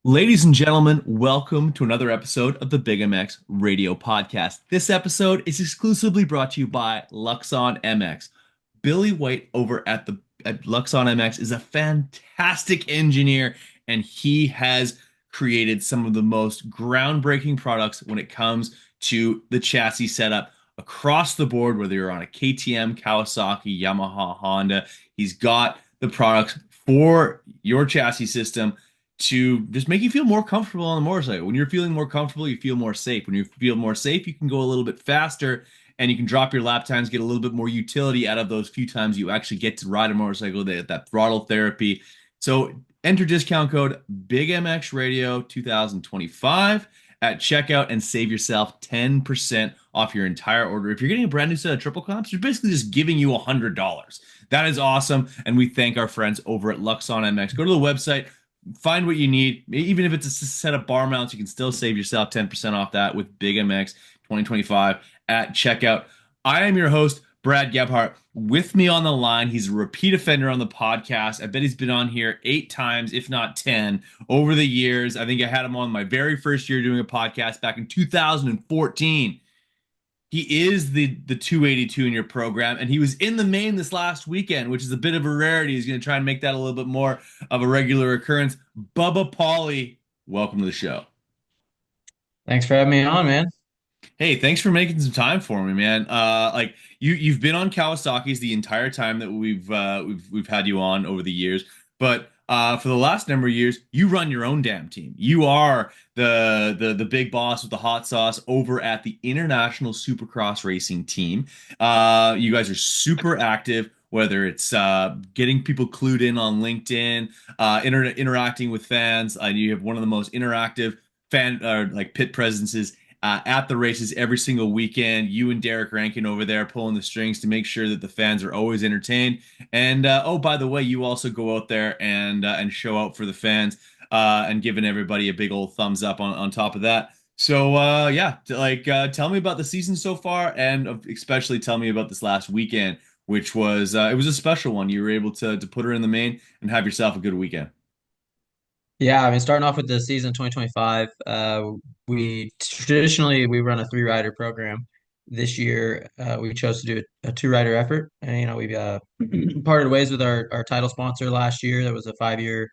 Ladies and gentlemen, welcome to another episode of the Big MX Radio Podcast. This episode is exclusively brought to you by Luxon MX. Billy White over at Luxon MX is a fantastic engineer, and he has created some of the most groundbreaking products when it comes to the chassis setup across the board, whether you're on a KTM, Kawasaki, Yamaha, Honda. He's got the products for your chassis system to just make you feel more comfortable on the motorcycle. When you're feeling more comfortable, you feel more safe. When you feel more safe, you can go a little bit faster and you can drop your lap times, get a little bit more utility out of those few times you actually get to ride a motorcycle, that throttle therapy. So enter discount code BIGMX Radio 2025 at checkout and save yourself 10% off your entire order. If you're getting a brand new set of triple comps, they're basically just giving you $100. That is awesome. And we thank our friends over at Luxon MX. Go to the website, find what you need. Even if it's a set of bar mounts, you can still save yourself 10% off that with Big MX 2025 at checkout. I am your host, Brad Gebhart. With me on the line, he's a repeat offender on the podcast. I bet he's been on here 8 times, if not 10, over the years. I think I had him on my very first year doing a podcast back in 2014. He is the 282 in your program, and he was in the main this last weekend, which is a bit of a rarity. He's going to try and make that a little bit more of a regular occurrence. Bubba Pauli, welcome to the show. Thanks for having me on, man. Hey, thanks for making some time for me, man. Like you've been on Kawasaki's the entire time that we've had you on over the years, but for the last number of years, you run your own damn team. You are the big boss with the hot sauce over at the International Supercross Racing Team. You guys are super active. Whether it's getting people clued in on LinkedIn, interacting with fans, you have one of the most interactive fan like pit presences at the races every single weekend. You and Derek Rankin over there pulling the strings to make sure that the fans are always entertained. And oh, by the way, you also go out there and show out for the fans and giving everybody a big old thumbs up on top of that. So yeah, tell me about the season so far, and especially tell me about this last weekend, which was it was a special one. You were able to put her in the main and have yourself a good weekend. Yeah, I mean, starting off with the season 2025, we traditionally we run a three-rider program. This year, we chose to do a two-rider effort, and we parted ways with our title sponsor last year. That was a 5-year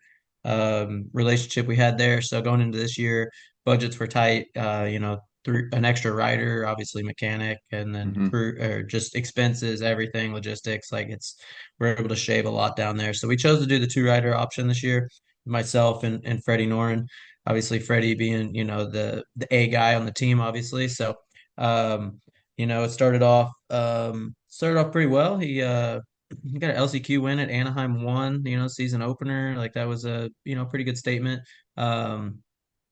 relationship we had there. So going into this year, budgets were tight. An extra rider, obviously mechanic, and then Hmm. crew or just expenses, everything, logistics. We're able to shave a lot down there. So we chose to do the two-rider option this year, myself and Freddie Noren. Obviously, Freddie being, the A guy on the team, obviously. So, it started off pretty well. He got an LCQ win at Anaheim 1, season opener. Like that was a, pretty good statement. Um,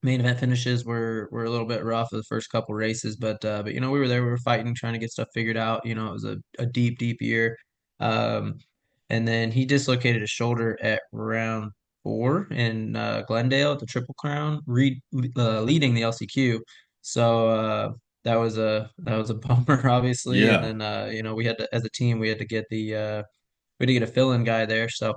Main event finishes were a little bit rough for the first couple races, but we were there, we were fighting, trying to get stuff figured out. It was a deep year. Um, and then he dislocated his shoulder at round 4 in Glendale at the Triple Crown, leading the LCQ. So that was a bummer, obviously. And Yeah. then we had to, as a team, we had to get a fill-in guy there. So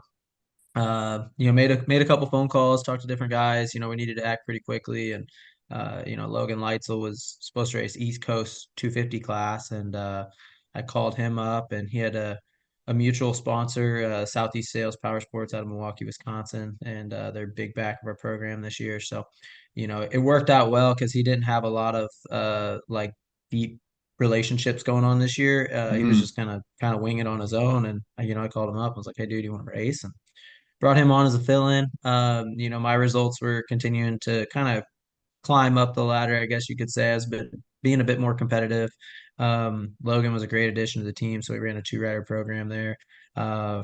made a couple phone calls, talked to different guys. We needed to act pretty quickly, and Logan Leitzel was supposed to race East Coast 250 class, and I called him up, and he had a mutual sponsor, Southeast Sales Power Sports out of Milwaukee, Wisconsin, and they're big back of our program this year. So, it worked out well because he didn't have a lot of like deep relationships going on this year. He was Hmm. just kind of winging it on his own, and I called him up. I was like, "Hey, dude, you want to race?" And brought him on as a fill-in. My results were continuing to kind of climb up the ladder, I guess you could say, as been being a bit more competitive. Logan was a great addition to the team, so we ran a two-rider program there.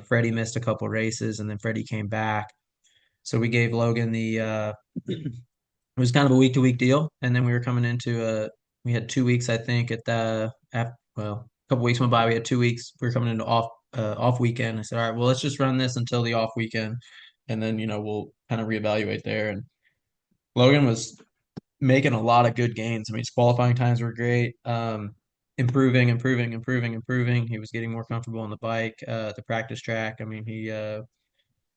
Freddie missed a couple races, and then Freddie came back. So we gave Logan it was kind of a week-to-week deal, and then we were coming into we had 2 weeks, I think, a couple weeks went by. We had 2 weeks. We were coming into off weekend. I said, all right, well, let's just run this until the off weekend, and then we'll kind of reevaluate there. And Logan was making a lot of good gains. I mean, his qualifying times were great. Improving. He was getting more comfortable on the bike, the practice track. I mean,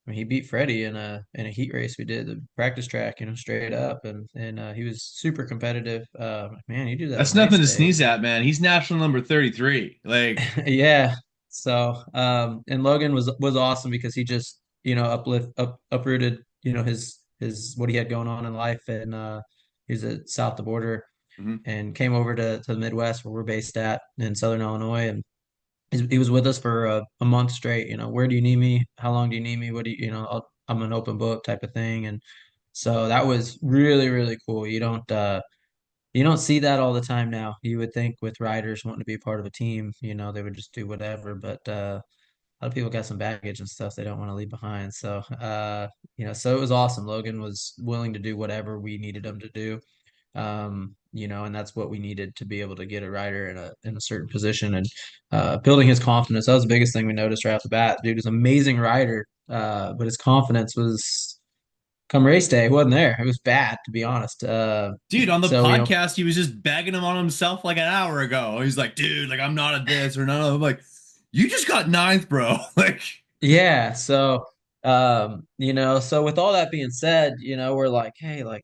I mean, he beat Freddie in a heat race we did, the practice track, straight up, and he was super competitive. Man, you do that That's on nothing race to day. sneeze at, man. He's national number 33. Like, Yeah. So, and Logan was awesome because he just, uprooted, his what he had going on in life, and he's at south of the border mhm. and came over to the Midwest where we're based at in Southern Illinois, and he was with us for a month straight. Where do you need me? How long do you need me? What do you, I'm an open book type of thing, and so that was really, really cool. You don't see that all the time now. You would think with riders wanting to be part of a team, they would just do whatever. But a lot of people got some baggage and stuff they don't want to leave behind. So, so it was awesome. Logan was willing to do whatever we needed him to do. And that's what we needed to be able to get a rider in a certain position and building his confidence. That was the biggest thing we noticed right off the bat. Dude is an amazing rider, but his confidence was come race day, it wasn't there. It was bad, to be honest. Dude, on the So, podcast, he was just bagging him on himself like an hour ago. He's like, dude, like I'm not at this or none of. I'm like, you just got ninth, bro. Like, yeah. So with all that being said, we're like, hey, like,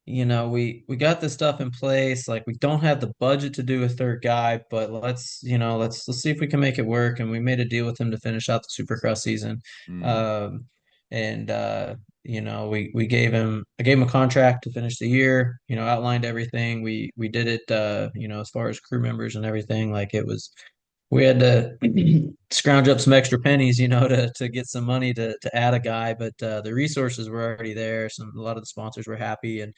we got this stuff in place. Like, we don't have the budget to do a third guy, but let's see if we can make it work. And we made a deal with him to finish out the Supercross season. mm, Um, and I gave him a contract to finish the year. Outlined everything. We did it. As far as crew members and everything, like we had to scrounge up some extra pennies, to get some money to add a guy, but the resources were already there. A lot of the sponsors were happy, and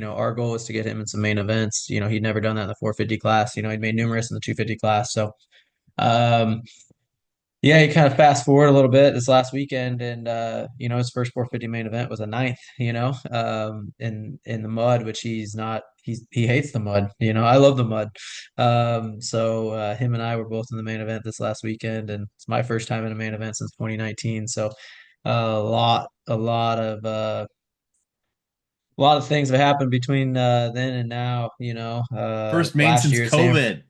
our goal was to get him in some main events. He'd never done that in the 450 class. He'd made numerous in the 250 class. So, um, yeah, you kind of fast forward a little bit this last weekend, and his first 450 main event was a ninth. In the mud, which he hates the mud. I love the mud. So him and I were both in the main event this last weekend, and it's my first time in a main event since 2019. So a lot of things have happened between then and now. first main Last since year, Sam. COVID.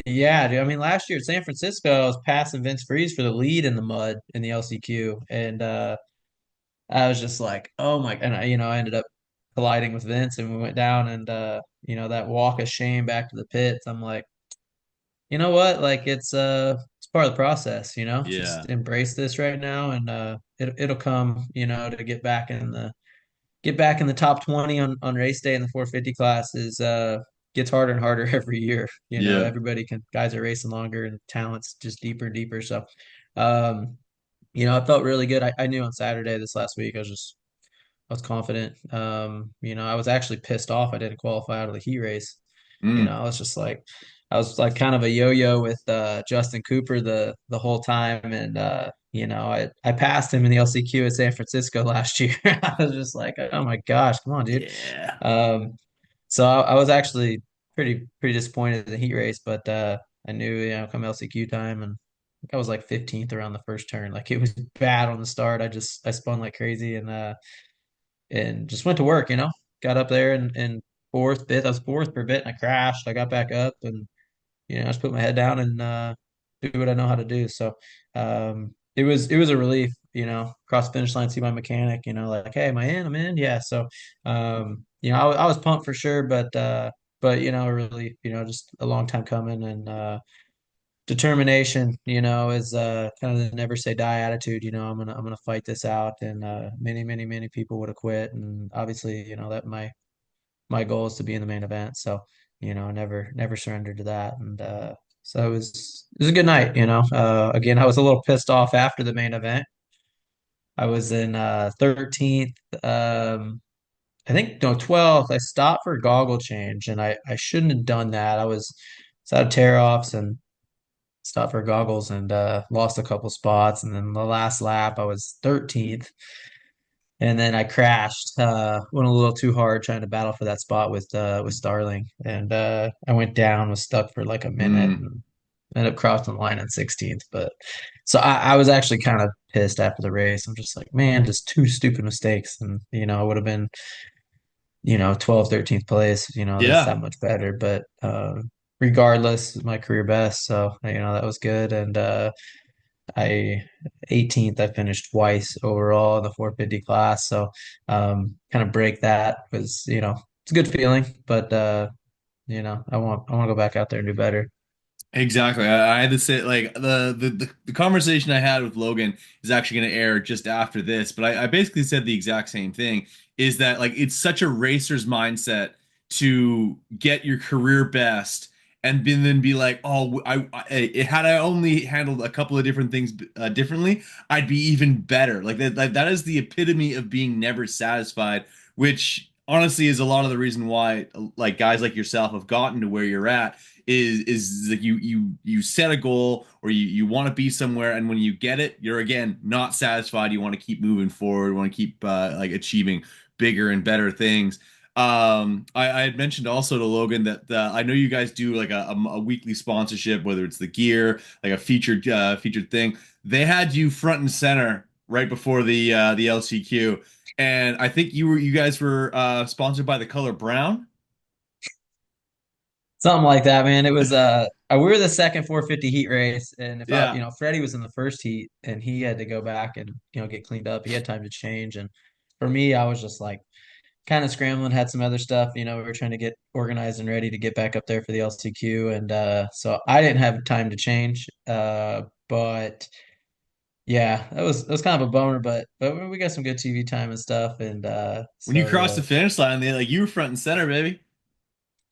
Yeah, dude. I mean, last year at San Francisco, I was passing Vince Freeze for the lead in the mud in the LCQ, and I was just like, oh my, and I ended up colliding with Vince, and we went down, and that walk of shame back to the pits. I'm like, you know what? Like it's part of the process. Yeah. Just embrace this right now, and it'll come. To get back in the top 20 on race day in the 450 class is gets harder and harder every year. Yeah. Guys are racing longer and talent's just deeper and deeper. So, um, I felt really good. I knew on Saturday this last week, I was confident. I was actually pissed off I didn't qualify out of the heat race. Mm, I was like kind of a yo-yo with Justin Cooper the whole time, and I passed him in the LCQ at San Francisco last year. I was just like, oh my gosh, come on, dude. yeah. Um, so I was actually pretty disappointed in the heat race, but I knew come LCQ time, and I think I was like 15th around the first turn. Like it was bad on the start. I spun like crazy, and just went to work. Got up there and fourth, fifth. I was fourth per bit, and I crashed. I got back up, and I just put my head down and do what I know how to do. So it was a relief. Cross the finish line, see my mechanic. Like, hey, am I in? I'm in. Yeah. So I was pumped for sure, but really, just a long time coming, and determination, is kind of the never say die attitude. I'm gonna fight this out, and many people would have quit, and obviously, that my goal is to be in the main event. So, never surrendered to that, and so it was a good night. Again, I was a little pissed off after the main event. I was in 13th. I think no 12th. I stopped for a goggle change, and I shouldn't have done that. I was out of tear offs and stopped for goggles and lost a couple spots. And then the last lap, I was 13th. And then I crashed, went a little too hard trying to battle for that spot with Starling. And I went down, was stuck for like a minute Mm, and ended up crossing the line on 16th. But so I was actually kind of pissed after the race. I'm just like, man, just two stupid mistakes. And, I would have been, 12th, 13th place, that's yeah. that much better. But regardless, my career best. So, that was good. And I 18th. I finished twice overall in the 450 class. So kind of break that was, it's a good feeling, but I want to go back out there and do better. Exactly. I had to say like the conversation I had with Logan is actually going to air just after this, but I basically said the exact same thing. Is that like it's such a racer's mindset to get your career best and then be like, oh, had I only handled a couple of different things differently, I'd be even better. Like that is the epitome of being never satisfied, which honestly is a lot of the reason why like guys like yourself have gotten to where you're at is like you set a goal or you want to be somewhere, and when you get it you're again not satisfied. You want to keep moving forward, you want to keep like achieving bigger and better things. I had mentioned also to Logan that I know you guys do like a weekly sponsorship, whether it's the gear, like a featured thing. They had you front and center right before the LCQ, and I think you guys were sponsored by the color brown. Something like that, man. It was we were the second 450 heat race, and if I, Yeah. Freddie was in the first heat, and he had to go back and get cleaned up. He had time to change, and for me, I was just like kind of scrambling, had some other stuff. We were trying to get organized and ready to get back up there for the LCQ, and so I didn't have time to change. But yeah, that was kind of a bummer, but we got some good TV time and stuff, and When you so crossed the finish line, they like you were front and center, baby.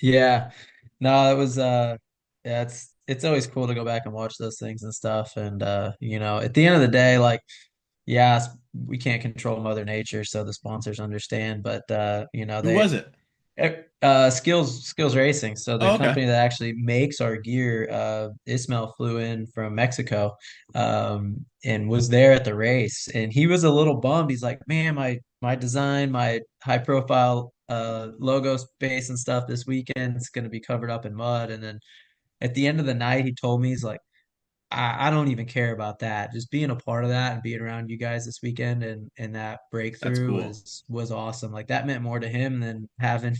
yeah. No, it was yeah, it's always cool to go back and watch those things and stuff. And at the end of the day, like, yeah, we can't control Mother Nature, so the sponsors understand, but Who was it? Skills Racing. So the Oh, okay. company that actually makes our gear, Ismail flew in from Mexico, and was there at the race, and he was a little bummed. He's like, "Man, my design, my high profile logo space and stuff this weekend is going to be covered up in mud." And then at the end of the night, he told me, he's like, I don't even care about that. Just being a part of that and being around you guys this weekend and that That's breakthrough cool. was awesome. Like that meant more to him than having,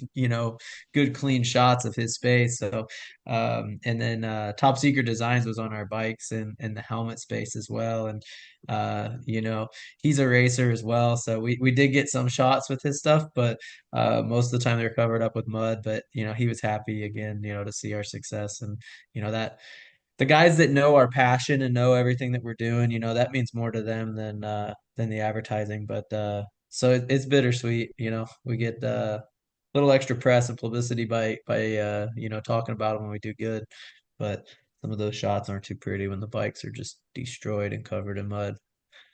good clean shots of his space. So and then Top Secret Designs was on our bikes and the helmet space as well. And he's a racer as well. So we did get some shots with his stuff, but most of the time they were covered up with mud. But he was happy again, to see our success and that the guys that know our passion and know everything that we're doing, that means more to them than the advertising. But so it's bittersweet, we get a little extra press and publicity by talking about them when we do good, but some of those shots aren't too pretty when the bikes are just destroyed and covered in mud.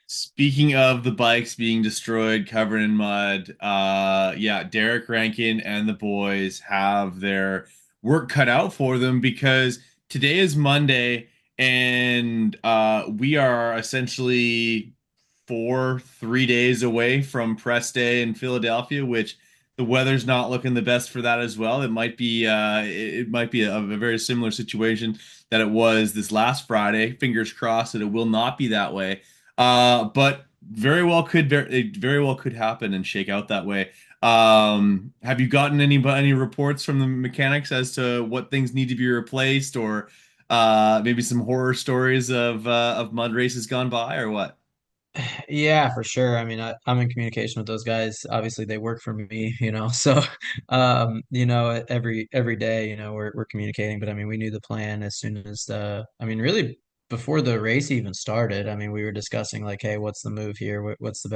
Speaking of the bikes being destroyed, covered in mud, yeah, Derek Rankin and the boys have their work cut out for them because today is Monday and we are essentially 3 days away from press day in Philadelphia, which the weather's not looking the best for that as well. It might be a very similar situation that it was this last Friday. Fingers crossed that it will not be that way. But it very well could happen and shake out that way. Have you gotten any reports from the mechanics as to what things need to be replaced, or maybe some horror stories of mud races gone by, or what? Yeah, for sure. I mean, I'm in communication with those guys. Obviously, they work for me, so every day, we're communicating. But I mean, we knew the plan as soon as I mean, really before the race even started. I mean, we were discussing like, hey, what's the move here? What's the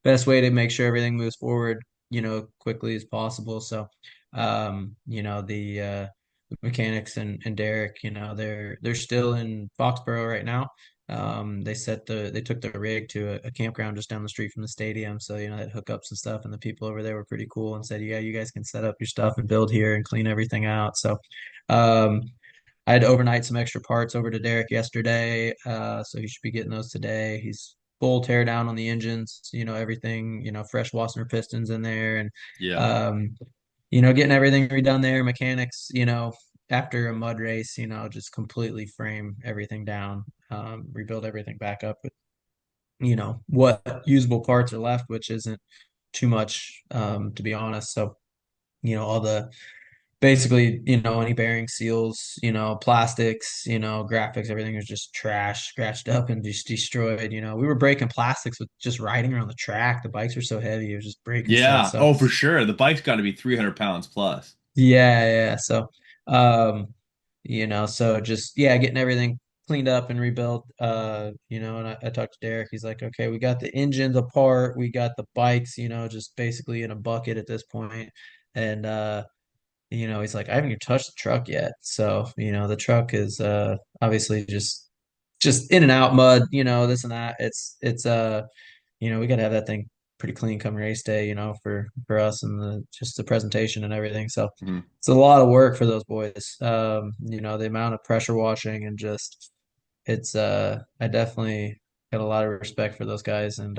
best way to make sure everything moves forward, quickly as possible. So, the mechanics and Derek, they're still in Foxborough right now. They took the rig to a campground just down the street from the stadium. So, they had hookups and stuff, and the people over there were pretty cool and said, yeah, you guys can set up your stuff and build here and clean everything out. So, um, I had to overnight some extra parts over to Derek yesterday. So he should be getting those today. He's full tear down on the engines, everything, fresh Wassenaar pistons in there and, Yeah. um, getting everything redone there. Mechanics, after a mud race, just completely frame everything down, rebuild everything back up with, what usable parts are left, which isn't too much, to be honest. So, all the basically, any bearing seals, plastics, graphics, everything was just trash, scratched up and just destroyed. We were breaking plastics with just riding around the track. The bikes were so heavy, it was just breaking stuff. Yeah. So Oh, for sure. The bike's got to be 300 pounds plus. yeah, yeah. So um, so just yeah, getting everything cleaned up and rebuilt. And I talked to Derek. He's like, okay, we got the engines apart, we got the bikes, just basically in a bucket at this point. And he's like, I haven't even touched the truck yet. So, the truck is obviously just in and out mud, this and that. We gotta have that thing pretty clean come race day, for us and the presentation and everything. So Mhm. it's a lot of work for those boys. The amount of pressure washing and just I definitely got a lot of respect for those guys and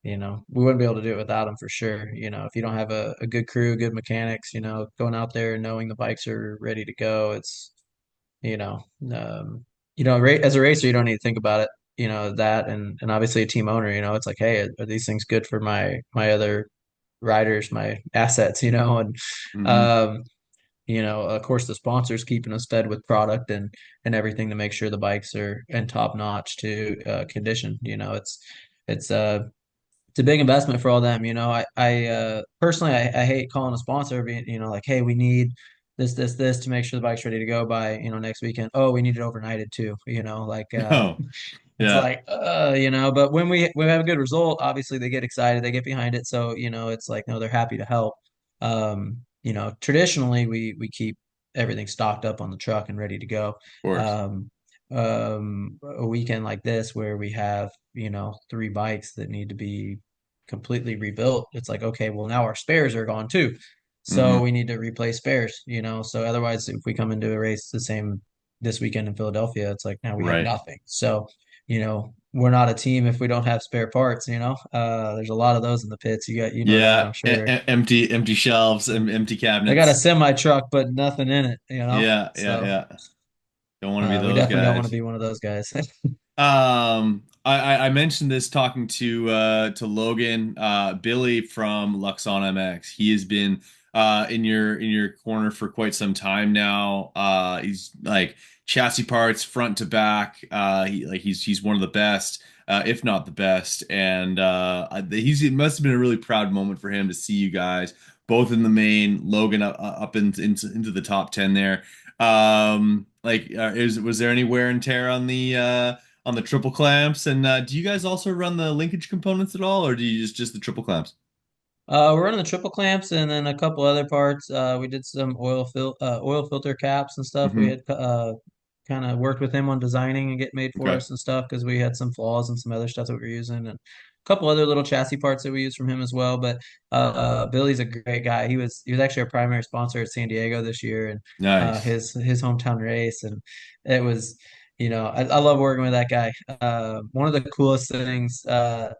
we wouldn't be able to do it without them for sure. If you don't have a good crew, good mechanics, going out there and knowing the bikes are ready to go, it's you know, as a racer, you don't need to think about it, that and obviously a team owner, it's like, hey, are these things good for my other riders, my assets, and Mhm. um, of course the sponsors keeping us fed with product and everything to make sure the bikes are in top notch to condition. It's a big investment for all them. I personally, I hate calling a sponsor being, like, hey, we need this to make sure the bike's ready to go by, next weekend. Oh, we need it overnighted too. Oh, It's yeah. like, but when we have a good result, obviously they get excited, they get behind it. So, it's like, no, they're happy to help. Traditionally we keep everything stocked up on the truck and ready to go. Of course. Um, a weekend like this where we have, three bikes that need to be completely rebuilt, it's like, okay, well now our spares are gone too. So Hmm. we need to replace spares, so otherwise if we come into a race the same this weekend in Philadelphia, it's like now we have Right. nothing. So, we're not a team if we don't have spare parts. There's a lot of those in the pits. That, Yeah. I'm sure. Empty shelves and empty I got a cabinets. semi truck, but nothing in it. Yeah. Yeah. So Yeah. Don't want to be we those definitely don't want to guys. be one of those guys. I mentioned this talking to Logan, Billy from Luxon MX. He has been in your corner for quite some time now. He's like chassis parts front to back. He's one of the best, if not the best. And it must have been a really proud moment for him to see you guys both in the main, Logan up into the top 10 there. Was there any wear and tear on the triple clamps? And do you guys also run the linkage components at all, or do you just the triple clamps? We're running the triple clamps and then a couple other parts. We did some oil filter caps and stuff. We Hmm. had kind of worked with him on designing and get made for Okay. us and stuff because we had some flaws and some other stuff that we were using and a couple other little chassis parts that we used from him as well. But Billy's a great guy. He was actually our primary sponsor at San Diego this year and Nice. his hometown race, and it was. I love working with that guy. One of the coolest things that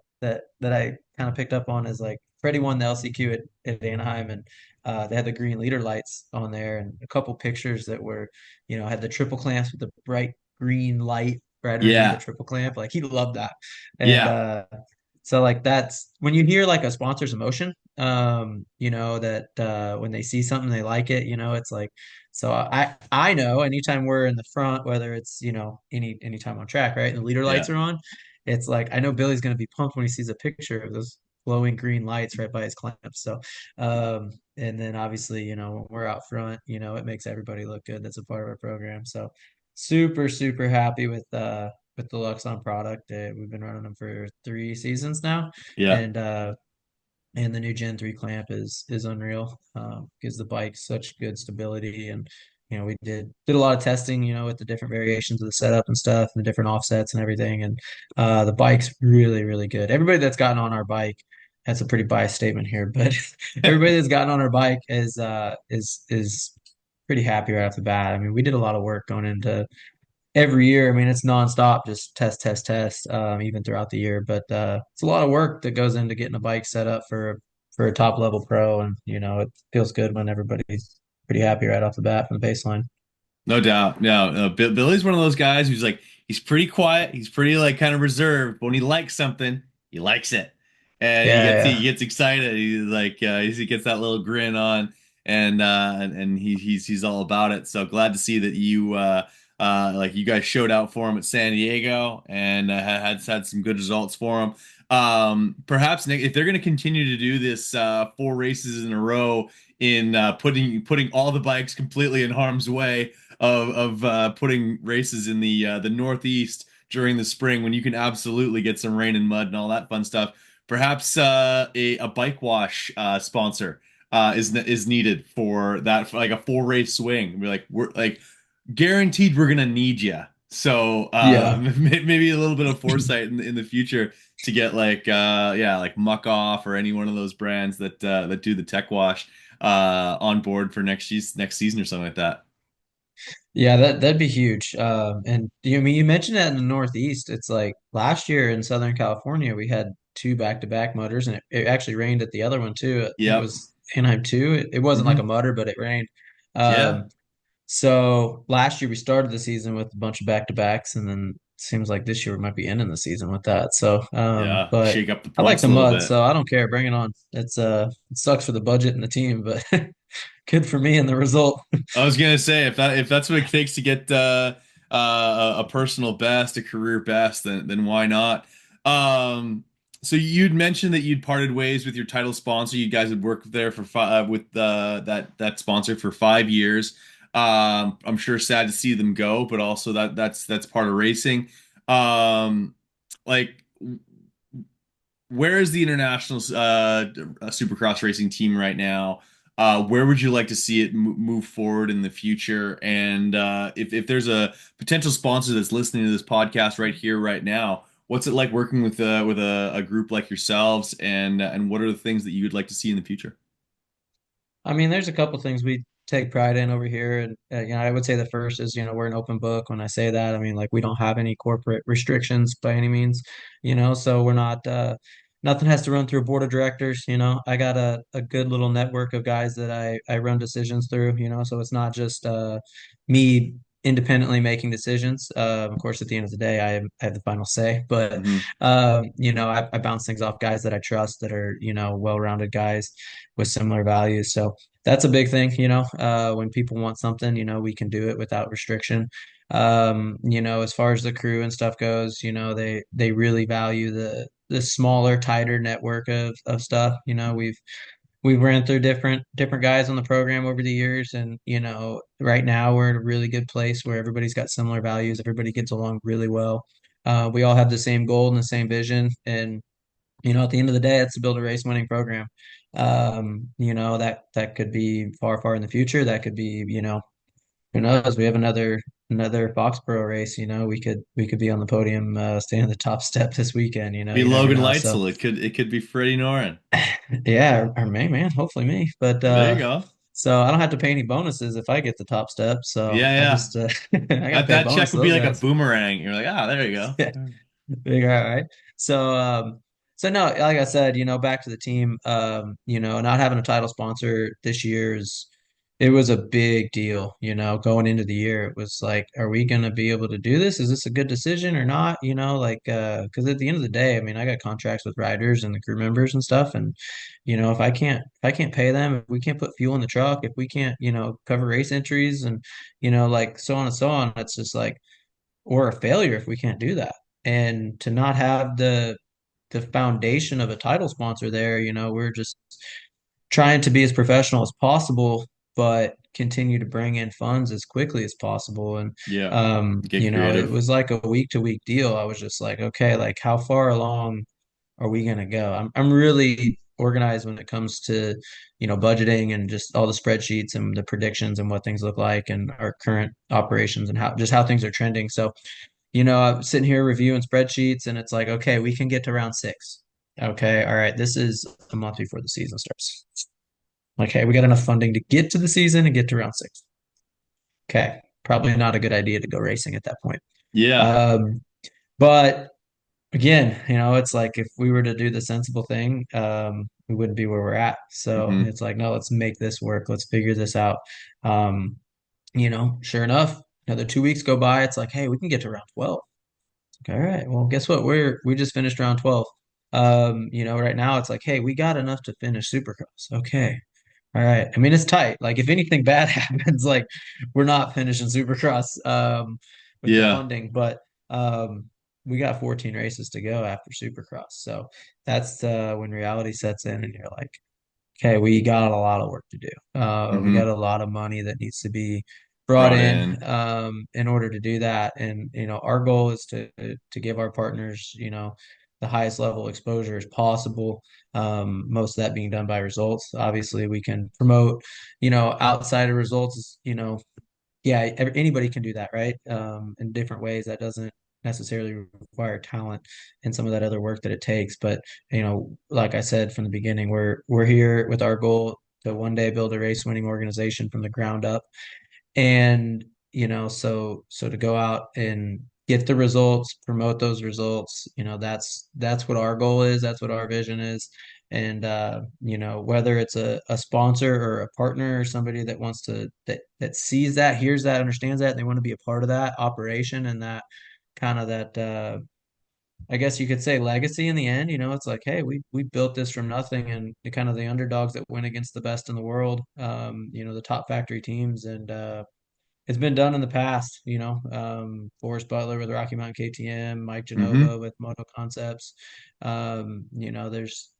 I kind of picked up on is like Freddie won the LCQ at Anaheim, and they had the green leader lights on there, and a couple pictures that were, had the triple clamps with the bright green light right underneath the Yeah. triple clamp. Like he loved that, and Yeah. so like that's when you hear like a sponsor's emotion, that when they see something they like it, it's like. So I know anytime we're in the front, whether it's anytime on track, right, and the leader lights Yeah. are on, it's like I know Billy's gonna be pumped when he sees a picture of those glowing green lights right by his clamps. So, and then obviously, when we're out front, it makes everybody look good. That's a part of our program. So, super, super happy with the Luxon product. We've been running them for 3 seasons now, Yeah. and the new Gen 3 clamp is unreal. Gives the bike such good stability, and we did a lot of testing, with the different variations of the setup and stuff, and the different offsets and everything, and the bike's really really good. Everybody that's gotten on our bike, that's a pretty biased statement here, but everybody that's gotten on our bike is pretty happy right off the bat. I mean, we did a lot of work going into every year. I mean, it's nonstop, just test, test, test, even throughout the year. But it's a lot of work that goes into getting a bike set up for a top level pro, and it feels good when everybody's pretty happy right off the bat from the baseline. No doubt. No, no. Billy's one of those guys who's like he's pretty quiet. He's pretty like kind of reserved. But when he likes something, he likes it, and Yeah, he yeah, gets excited. He's like he gets that little grin on. and he's all about it. So glad to see that like you guys showed out for him at San Diego and had some good results for him. Perhaps Nick, if they're going to continue to do this 4 races in a row in putting all the bikes completely in harm's way of putting races in the Northeast during the spring when you can absolutely get some rain and mud and all that fun stuff. Perhaps a bike wash sponsor is needed for that, for like a 4 race swing. We're like guaranteed we're gonna need you. So Yeah. maybe a little bit of foresight in the future to get like yeah, like Muck Off or any one of those brands that do the tech wash on board for next season or something like that. Yeah, that'd be huge. And I mean, you mentioned that in the Northeast. It's like last year in Southern California, we had two back-to-back mutters, and it actually rained at the other one too. I think it Yep. was Anaheim too. It wasn't like a Hmm. mutter, but it rained. Yeah. Um, so last year we started the season with a bunch of back-to-backs, and then it seems like this year we might be ending the season with that. So, Yeah. but Shake up the I like points the a little mud, bit. so I don't care. Bring it on. It sucks for the budget and the team, but good for me and the result. I was gonna say if that's what it takes to get a personal best, a career best, then why not? So you'd mentioned that you'd parted ways with your title sponsor. You guys had worked there for with that sponsor for 5 years. I'm sure sad to see them go, but also that's part of racing. Um, like where is the international Supercross racing team right now? Where would you like to see it move forward in the future? And if there's a potential sponsor that's listening to this podcast right here, right now, what's it like working with a group like yourselves? And what are the things that you would like to see in the future? I mean, there's a couple things we take pride in over here, and I would say the first is, we're an open book. When I say that, I mean like we don't have any corporate restrictions by any means, so we're not nothing has to run through a board of directors. I got a good little network of guys that I run decisions through, so it's not just me independently making decisions. Of course, at the end of the day, I have the final say, but Hmm. I bounce things off guys that I trust that are, well-rounded guys with similar values. So that's a big thing, when people want something, we can do it without restriction. As far as the crew and stuff goes, they really value the smaller, tighter network of stuff. We've ran through different guys on the program over the years, and right now we're in a really good place where everybody's got similar values. Everybody gets along really well. We all have the same goal and the same vision, and at the end of the day, it's to build a race winning program. That could be far, far in the future. That could be, who knows? We have another Foxborough race. We could be on the podium, staying at the top step this weekend. Be You never Logan know. So Leitzel. It could be Freddie Norin. yeah, or man, hopefully me. But There you go. so I don't have to pay any bonuses if I get the top step. So Yeah, I yeah. just I got to That pay a that bonus check to would be those like a guys. boomerang. You're like, ah, there you go. Yeah. Big, all right. So, so no, like I said, back to the team, not having a title sponsor this year it was a big deal, going into the year. It was like, are we going to be able to do this? Is this a good decision or not? Because at the end of the day, I mean, I got contracts with riders and the crew members and stuff. And, if I can't pay them, if we can't put fuel in the truck, if we can't, cover race entries and, like so on and so on, it's just like, we're a failure if we can't do that. And to not have the foundation of a title sponsor there, we're just trying to be as professional as possible, but continue to bring in funds as quickly as possible. And Yeah. Get it creative. was like a week to week deal. I was just like, okay, like how far along are we gonna go? I'm really organized when it comes to, budgeting and just all the spreadsheets and the predictions and what things look like and our current operations and how things are trending. So I'm sitting here reviewing spreadsheets and it's like, okay, we can get to round six. Okay, all right, this is a month before the season starts. Okay, we got enough funding to get to the season and get to round six. Okay, probably not a good idea to go racing at that point. Yeah. Um, but again, it's like if we were to do the sensible thing, we wouldn't be where we're at. So Hmm. it's like, no, let's make this work. Let's figure this out. Sure enough, another 2 weeks go by. It's like, hey, we can get to round 12. All right. Well, guess what? We just finished round 12. Right now it's like, hey, we got enough to finish Supercross. Okay. All right. I mean, it's tight. Like if anything bad happens, like we're not finishing Supercross with the Yeah. funding, but um we got 14 races to go after Supercross. So that's when reality sets in and you're like, okay, we got a lot of work to do. We got Hmm. a lot of money that needs to be brought Brought in. in order to do that. And our goal is to give our partners, the highest level exposure as possible. Most of that being done by results. Obviously, we can promote, outside of results. Yeah, anybody can do that, right? In different ways. That doesn't necessarily require talent and some of that other work that it takes. But like I said from the beginning, we're here with our goal to one day build a race winning organization from the ground up. And so to go out and get the results, promote those results, that's what our goal is. That's what our vision is. And whether it's a sponsor or a partner or somebody that wants to that sees that, hears that, understands that, they want to be a part of that operation and that kind of that I guess you could say legacy in the end. It's like, hey, we built this from nothing, and the kind of the underdogs that went against the best in the world, the top factory teams, and it's been done in the past. Forrest Butler with Rocky Mountain KTM, Mike Hmm. Genova with Moto Concepts. I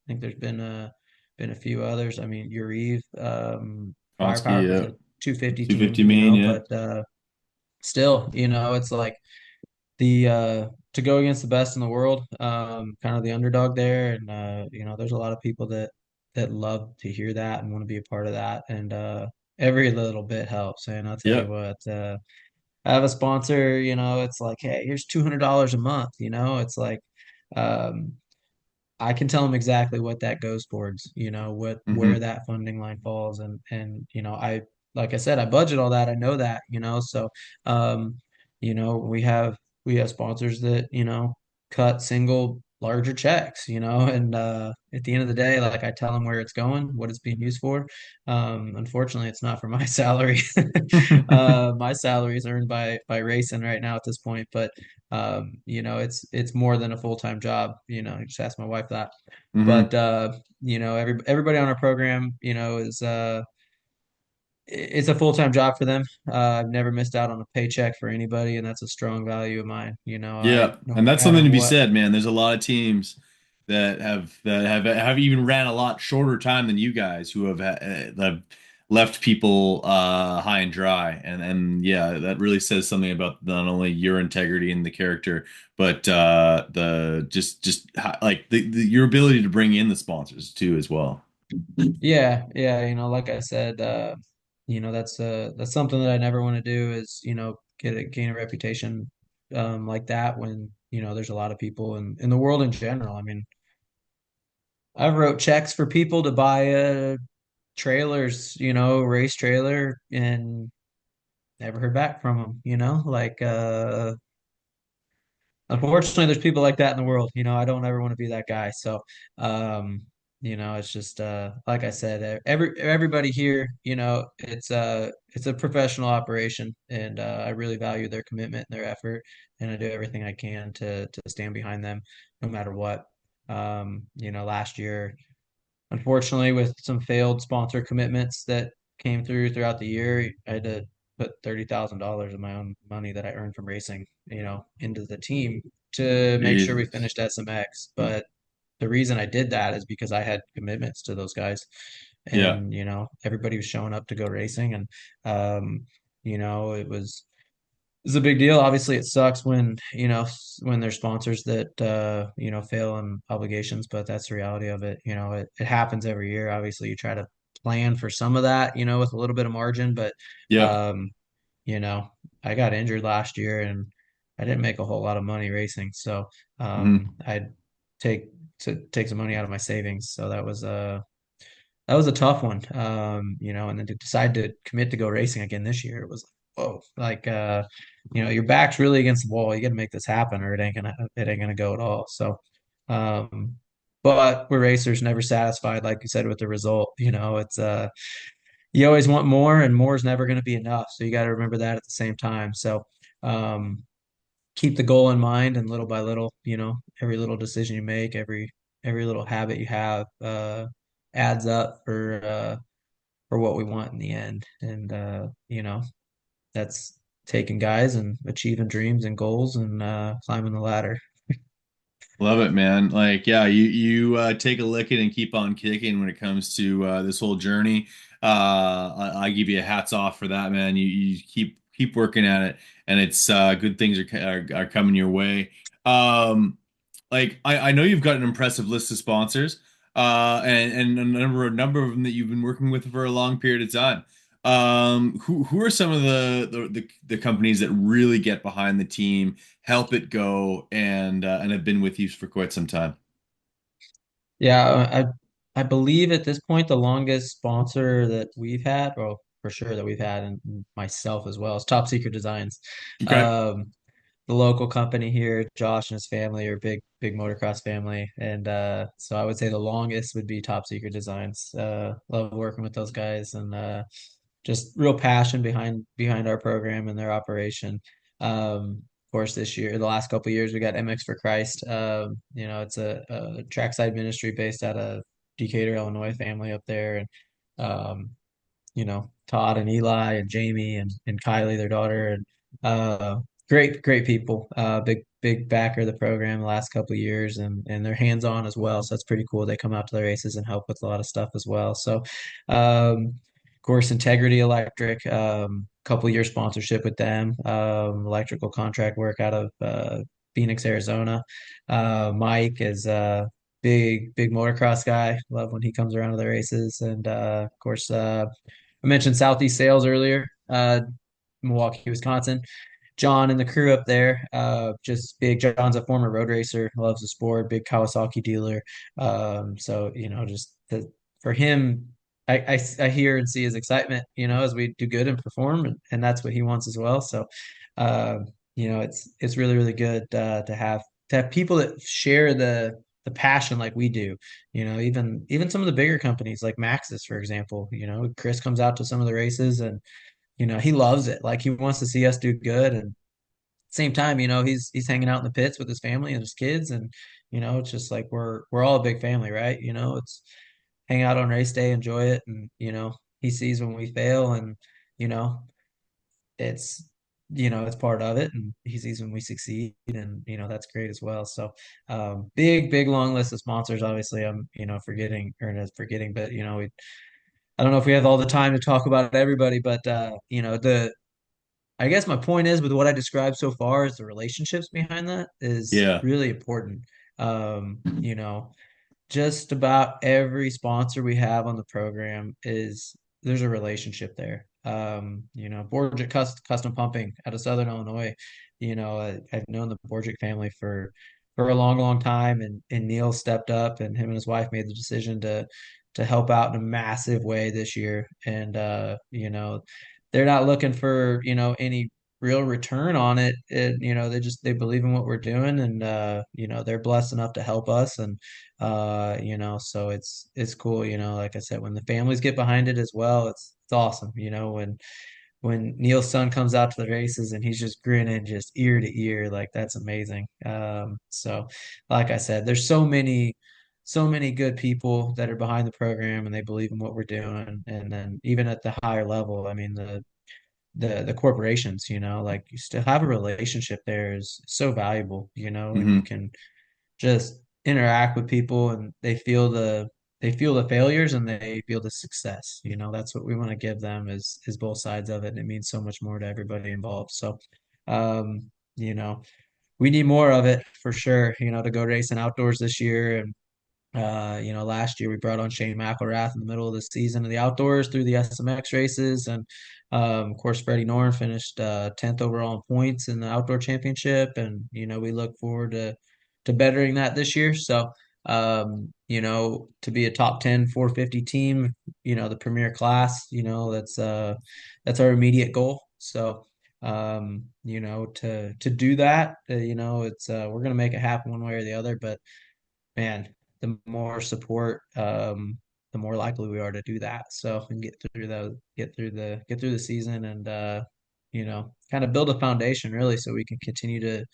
think there's been a few others. I mean, Uriv, Konski, Firepower was yeah. a 250 team, 250 main, yeah. but still, it's like the to go against the best in the world, kind of the underdog there, and there's a lot of people that love to hear that and want to be a part of that, and every little bit helps. And I'll tell you Yep. what, I have a sponsor, it's like, hey, here's $200 a month, it's like, um, I can tell them exactly what that goes towards, where Hmm. that funding line falls, and like I said, I budget all that, I know that, so, um, we have sponsors that cut single larger checks, and at the end of the day, like I tell them where it's going, what it's being used for. Unfortunately, it's not for my salary. My salary is earned by racing right now at this point, but it's more than a full-time job. Just ask my wife that. Hmm. But everybody on our program, is it's a full-time job for them. I've never missed out on a paycheck for anybody, and that's a strong value of mine. I Yeah, no and that's something matter to be what. said, man. There's a lot of teams that have even ran a lot shorter time than you guys who have left people high and dry, and yeah, that really says something about not only your integrity and the character, but the like your ability to bring in the sponsors too as well. Yeah, yeah, like I said, that's something that I never want to do is, gain a reputation like that when, there's a lot of people in the world in general. I mean, I've wrote checks for people to buy trailers, race trailer and never heard back from them, like unfortunately, there's people like that in the world. I don't ever want to be that guy. So, um, it's just like I said, everybody here, it's a professional operation, and I really value their commitment and their effort, and I do everything I can to stand behind them, no matter what. Last year, unfortunately, with some failed sponsor commitments that came throughout the year, I had to put $30,000 of my own money that I earned from racing, into the team to make sure we Jesus. finished SMX. But the reason I did that is because I had commitments to those guys, Yeah. and everybody was showing up to go racing, and it was a big deal. Obviously, it sucks when when there's sponsors that fail on obligations, but that's the reality of it. It happens every year. Obviously, you try to plan for some of that, with a little bit of margin, but Yep. um, you know, I got injured last year and I didn't make a whole lot of money racing, so Hmm. I'd take take some money out of my savings. So that was a tough one. And then to decide to commit to go racing again this year, it was like, whoa, like your back's really against the wall. You got to make this happen, or it ain't gonna go at all. So, um, but we're racers, never satisfied, like you said, with the result. It's you always want more, and more is never gonna be enough. So you got to remember that at the same time. So, um, keep the goal in mind, and little by little, every little decision you make, every little habit you have, adds up for what we want in the end. And that's taking guys and achieving dreams and goals and climbing the ladder. Love it, man. Like, yeah, you take a licking and keep on kicking when it comes to this whole journey. I give you a hats off for that, man. You keep working at it, and it's good things are coming your way. Um, like I know you've got an impressive list of sponsors, and a number of them that you've been working with for a long period of time. Who are some of the companies that really get behind the team, help it go, and have been with you for quite some time? Yeah, I believe at this point the longest sponsor that we've had, well, for sure that we've had, and myself as well, is Top Secret Designs. Okay. Um, the local company here, Josh and his family are big motocross family, and so I would say the longest would be Top Secret Designs. Love working with those guys, and just real passion behind our program and their operation. Of course, this year, the last couple of years, we got MX for Christ. It's a trackside ministry based out of Decatur, Illinois, family up there, and um, Todd and Eli and Jamie and Kylie, their daughter, and great people. Big backer of the program the last couple of years, and they're hands on as well. So that's pretty cool. They come out to the races and help with a lot of stuff as well. So, of course, Integrity Electric. Couple year sponsorship with them. Electrical contract work out of Phoenix, Arizona. Mike is big motocross guy. Love when he comes around to the races, and of course, I mentioned Southeast Sales earlier, Milwaukee, Wisconsin. John and the crew up there, just big. John's a former road racer, loves the sport, big Kawasaki dealer. So just for him, I hear and see his excitement, as we do good and perform, and that's what he wants as well. So, it's really good to have people that share the passion like we do. Even some of the bigger companies like Maxis, for example. Chris comes out to some of the races and he loves it. Like he wants to see us do good. And same time, he's hanging out in the pits with his family and his kids. And, it's just like we're all a big family, right? It's hang out on race day, enjoy it. And, he sees when we fail and, you know, it's it's part of it and he sees when we succeed and that's great as well. So big long list of sponsors. Obviously I'm forgetting or not forgetting, but I don't know if we have all the time to talk about everybody, but the I guess my point is with what I described so far is the relationships behind that is Yeah. really important. You know, just about every sponsor we have on the program is there's a relationship there. Borgic Custom Pumping out of Southern Illinois. I've known the Borgic family for a long time, and Neil stepped up, and him and his wife made the decision to help out in a massive way this year. And they're not looking for any real return on it. They believe in what we're doing, and they're blessed enough to help us, and so it's cool. Like I said, when the families get behind it as well, it's awesome. When Neil's son comes out to the races and he's just grinning just ear to ear, like that's amazing. So like I said, there's so many good people that are behind the program and they believe in what we're doing. And then even at the higher level, I mean the corporations, like you still have a relationship there is so valuable, and you Hmm. can just interact with people and they feel the failures and they feel the success. That's what we want to give them is both sides of it. And it means so much more to everybody involved. So um, you know, we need more of it for sure, to go racing outdoors this year. And last year we brought on Shane McElrath in the middle of the season of the outdoors through the SMX races. And of course, Freddie Norn finished 10th overall in points in the outdoor championship. And, we look forward to bettering that this year. So, to be a top 10 450 team, the premier class, that's our immediate goal. So, to do that, it's we're gonna make it happen one way or the other. But man, the more support, the more likely we are to do that. So and get through the season and kind of build a foundation really, so we can continue to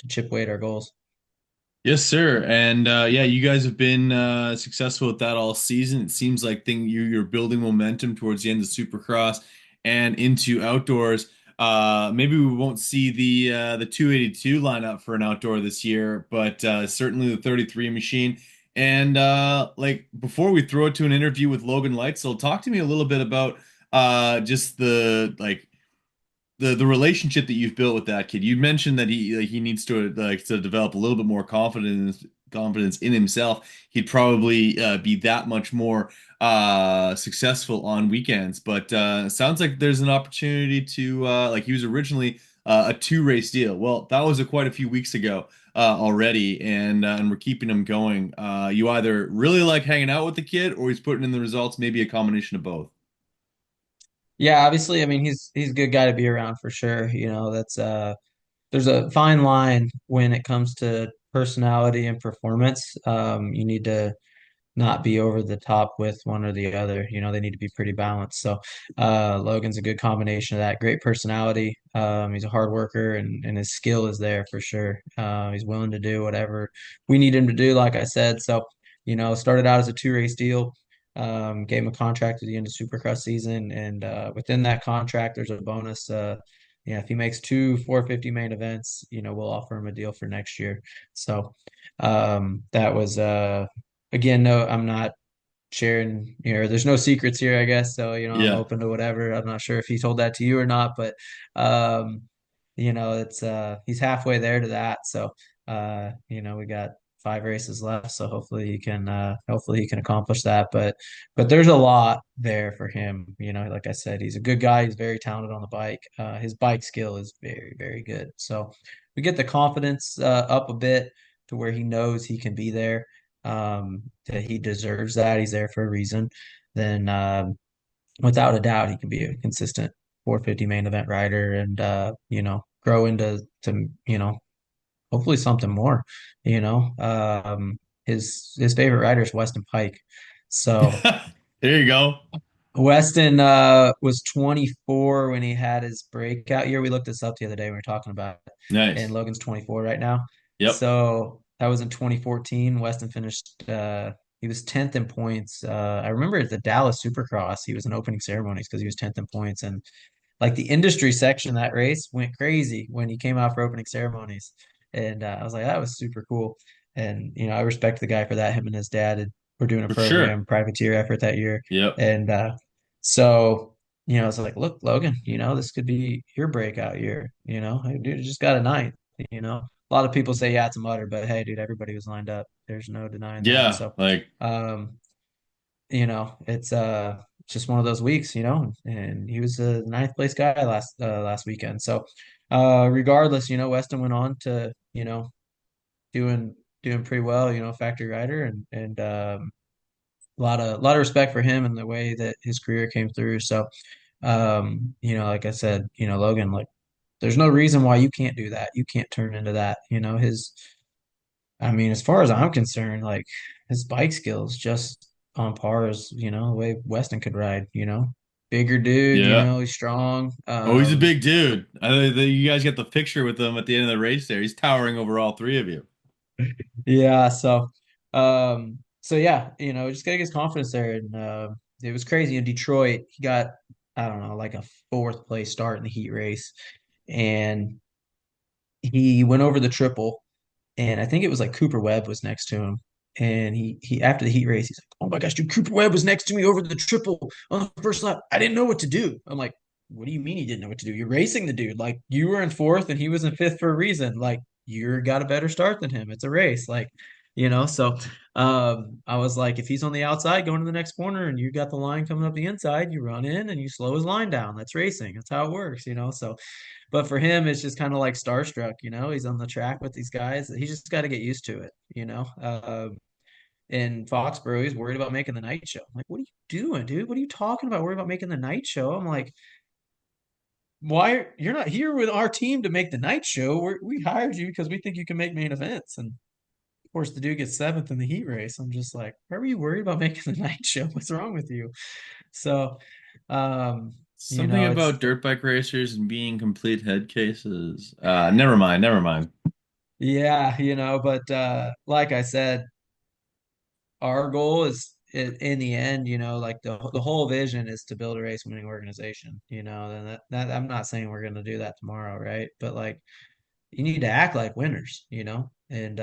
chip away at our goals. Yes, sir. And yeah, you guys have been successful with that all season. It seems like you're building momentum towards the end of Supercross and into outdoors. Maybe we won't see the 282 lineup for an outdoor this year, but certainly the 33 machine. And like before we throw it to an interview with Logan Leitzel, talk to me a little bit about just the relationship that you've built with that kid. You mentioned that he needs to develop a little bit more confidence in himself. He'd probably be that much more successful on weekends. But sounds like there's an opportunity to like he was originally a two race deal. Well, that was quite a few weeks ago already, and we're keeping him going. You either really like hanging out with the kid, or he's putting in the results. Maybe a combination of both. Yeah, obviously, I mean he's a good guy to be around for sure. That's there's a fine line when it comes to personality and performance. You need to not be over the top with one or the other. They need to be pretty balanced. So Logan's a good combination of that. Great personality. He's a hard worker and his skill is there for sure. He's willing to do whatever we need him to do, like I said. So, started out as a two race deal. Gave him a contract at the end of Supercross season, and within that contract, there's a bonus. Yeah, if he makes two 450 main events, we'll offer him a deal for next year. So that was again, no, I'm not sharing, there's no secrets here, I guess. So, I'm Yeah, open to whatever. I'm not sure if he told that to you or not, but um, it's he's halfway there to that. So we got 5 races left. So hopefully he can accomplish that. But there's a lot there for him. Like I said, he's a good guy. He's very talented on the bike. His bike skill is very, very good. So we get the confidence up a bit to where he knows he can be there, that he deserves that. He's there for a reason. Then without a doubt, he can be a consistent 450 main event rider and grow into hopefully something more. You know, his favorite rider is Weston Pike. So there you go. Weston was 24 when he had his breakout year. We looked this up the other day when we were talking about it, and Nice. Logan's 24 right now. Yep. So that was in 2014. Weston finished. He was 10th in points. I remember at the Dallas Supercross, he was in opening ceremonies because he was 10th in points, and like the industry section of that race went crazy when he came out for opening ceremonies. And I was like, that was super cool. And I respect the guy for that. Him and his dad were doing a For sure. program privateer effort that year, Yep. and so, I was like, look, Logan, this could be your breakout year. Hey, dude, you just got a ninth. A lot of people say, yeah, it's a mutter, but hey, dude, everybody was lined up. There's no denying that. Yeah. So, Like, um, it's just one of those weeks, and he was the ninth place guy last weekend. So, regardless, Weston went on to, doing doing pretty well, factory rider and a lot of respect for him and the way that his career came through. So, like I said, Logan, like there's no reason why you can't do that. You can't turn into that. I mean, as far as I'm concerned, like his bike skills just on par as, the way Weston could ride, bigger dude, yeah. he's strong. Oh, he's a big dude. You guys get the picture with him at the end of the race there. He's towering over all three of you. Yeah, so yeah, just gotta get his confidence there. And it was crazy in Detroit. He got, I don't know, like a fourth place start in the heat race. And he went over the triple, and I think it was like Cooper Webb was next to him. And he after the heat race, he's like, "Oh my gosh, dude, Cooper Webb was next to me over the triple on the first lap. I didn't know what to do." I'm like, "What do you mean you didn't know what to do? You're racing the dude. Like you were in fourth and he was in fifth for a reason. Like you got a better start than him. It's a race." So I was like, if he's on the outside going to the next corner and you got the line coming up the inside, you run in and you slow his line down. That's racing. That's how it works. So but for him, it's just kind of like starstruck. He's on the track with these guys. He just got to get used to it. In Foxborough, he's worried about making the night show. I'm like, what are you doing, dude? What are you talking about? Worried about making the night show? I'm like, why you're not here with our team to make the night show? We hired you because we think you can make main events. And of course, the dude gets seventh in the heat race. I'm just like, why are you worried about making the night show? What's wrong with you? So, um, Something it's about dirt bike racers and being complete head cases. Never mind. Never mind. Yeah, but like I said, our goal is in the end, like the whole vision is to build a race winning organization, and that I'm not saying we're going to do that tomorrow, right? But like you need to act like winners, and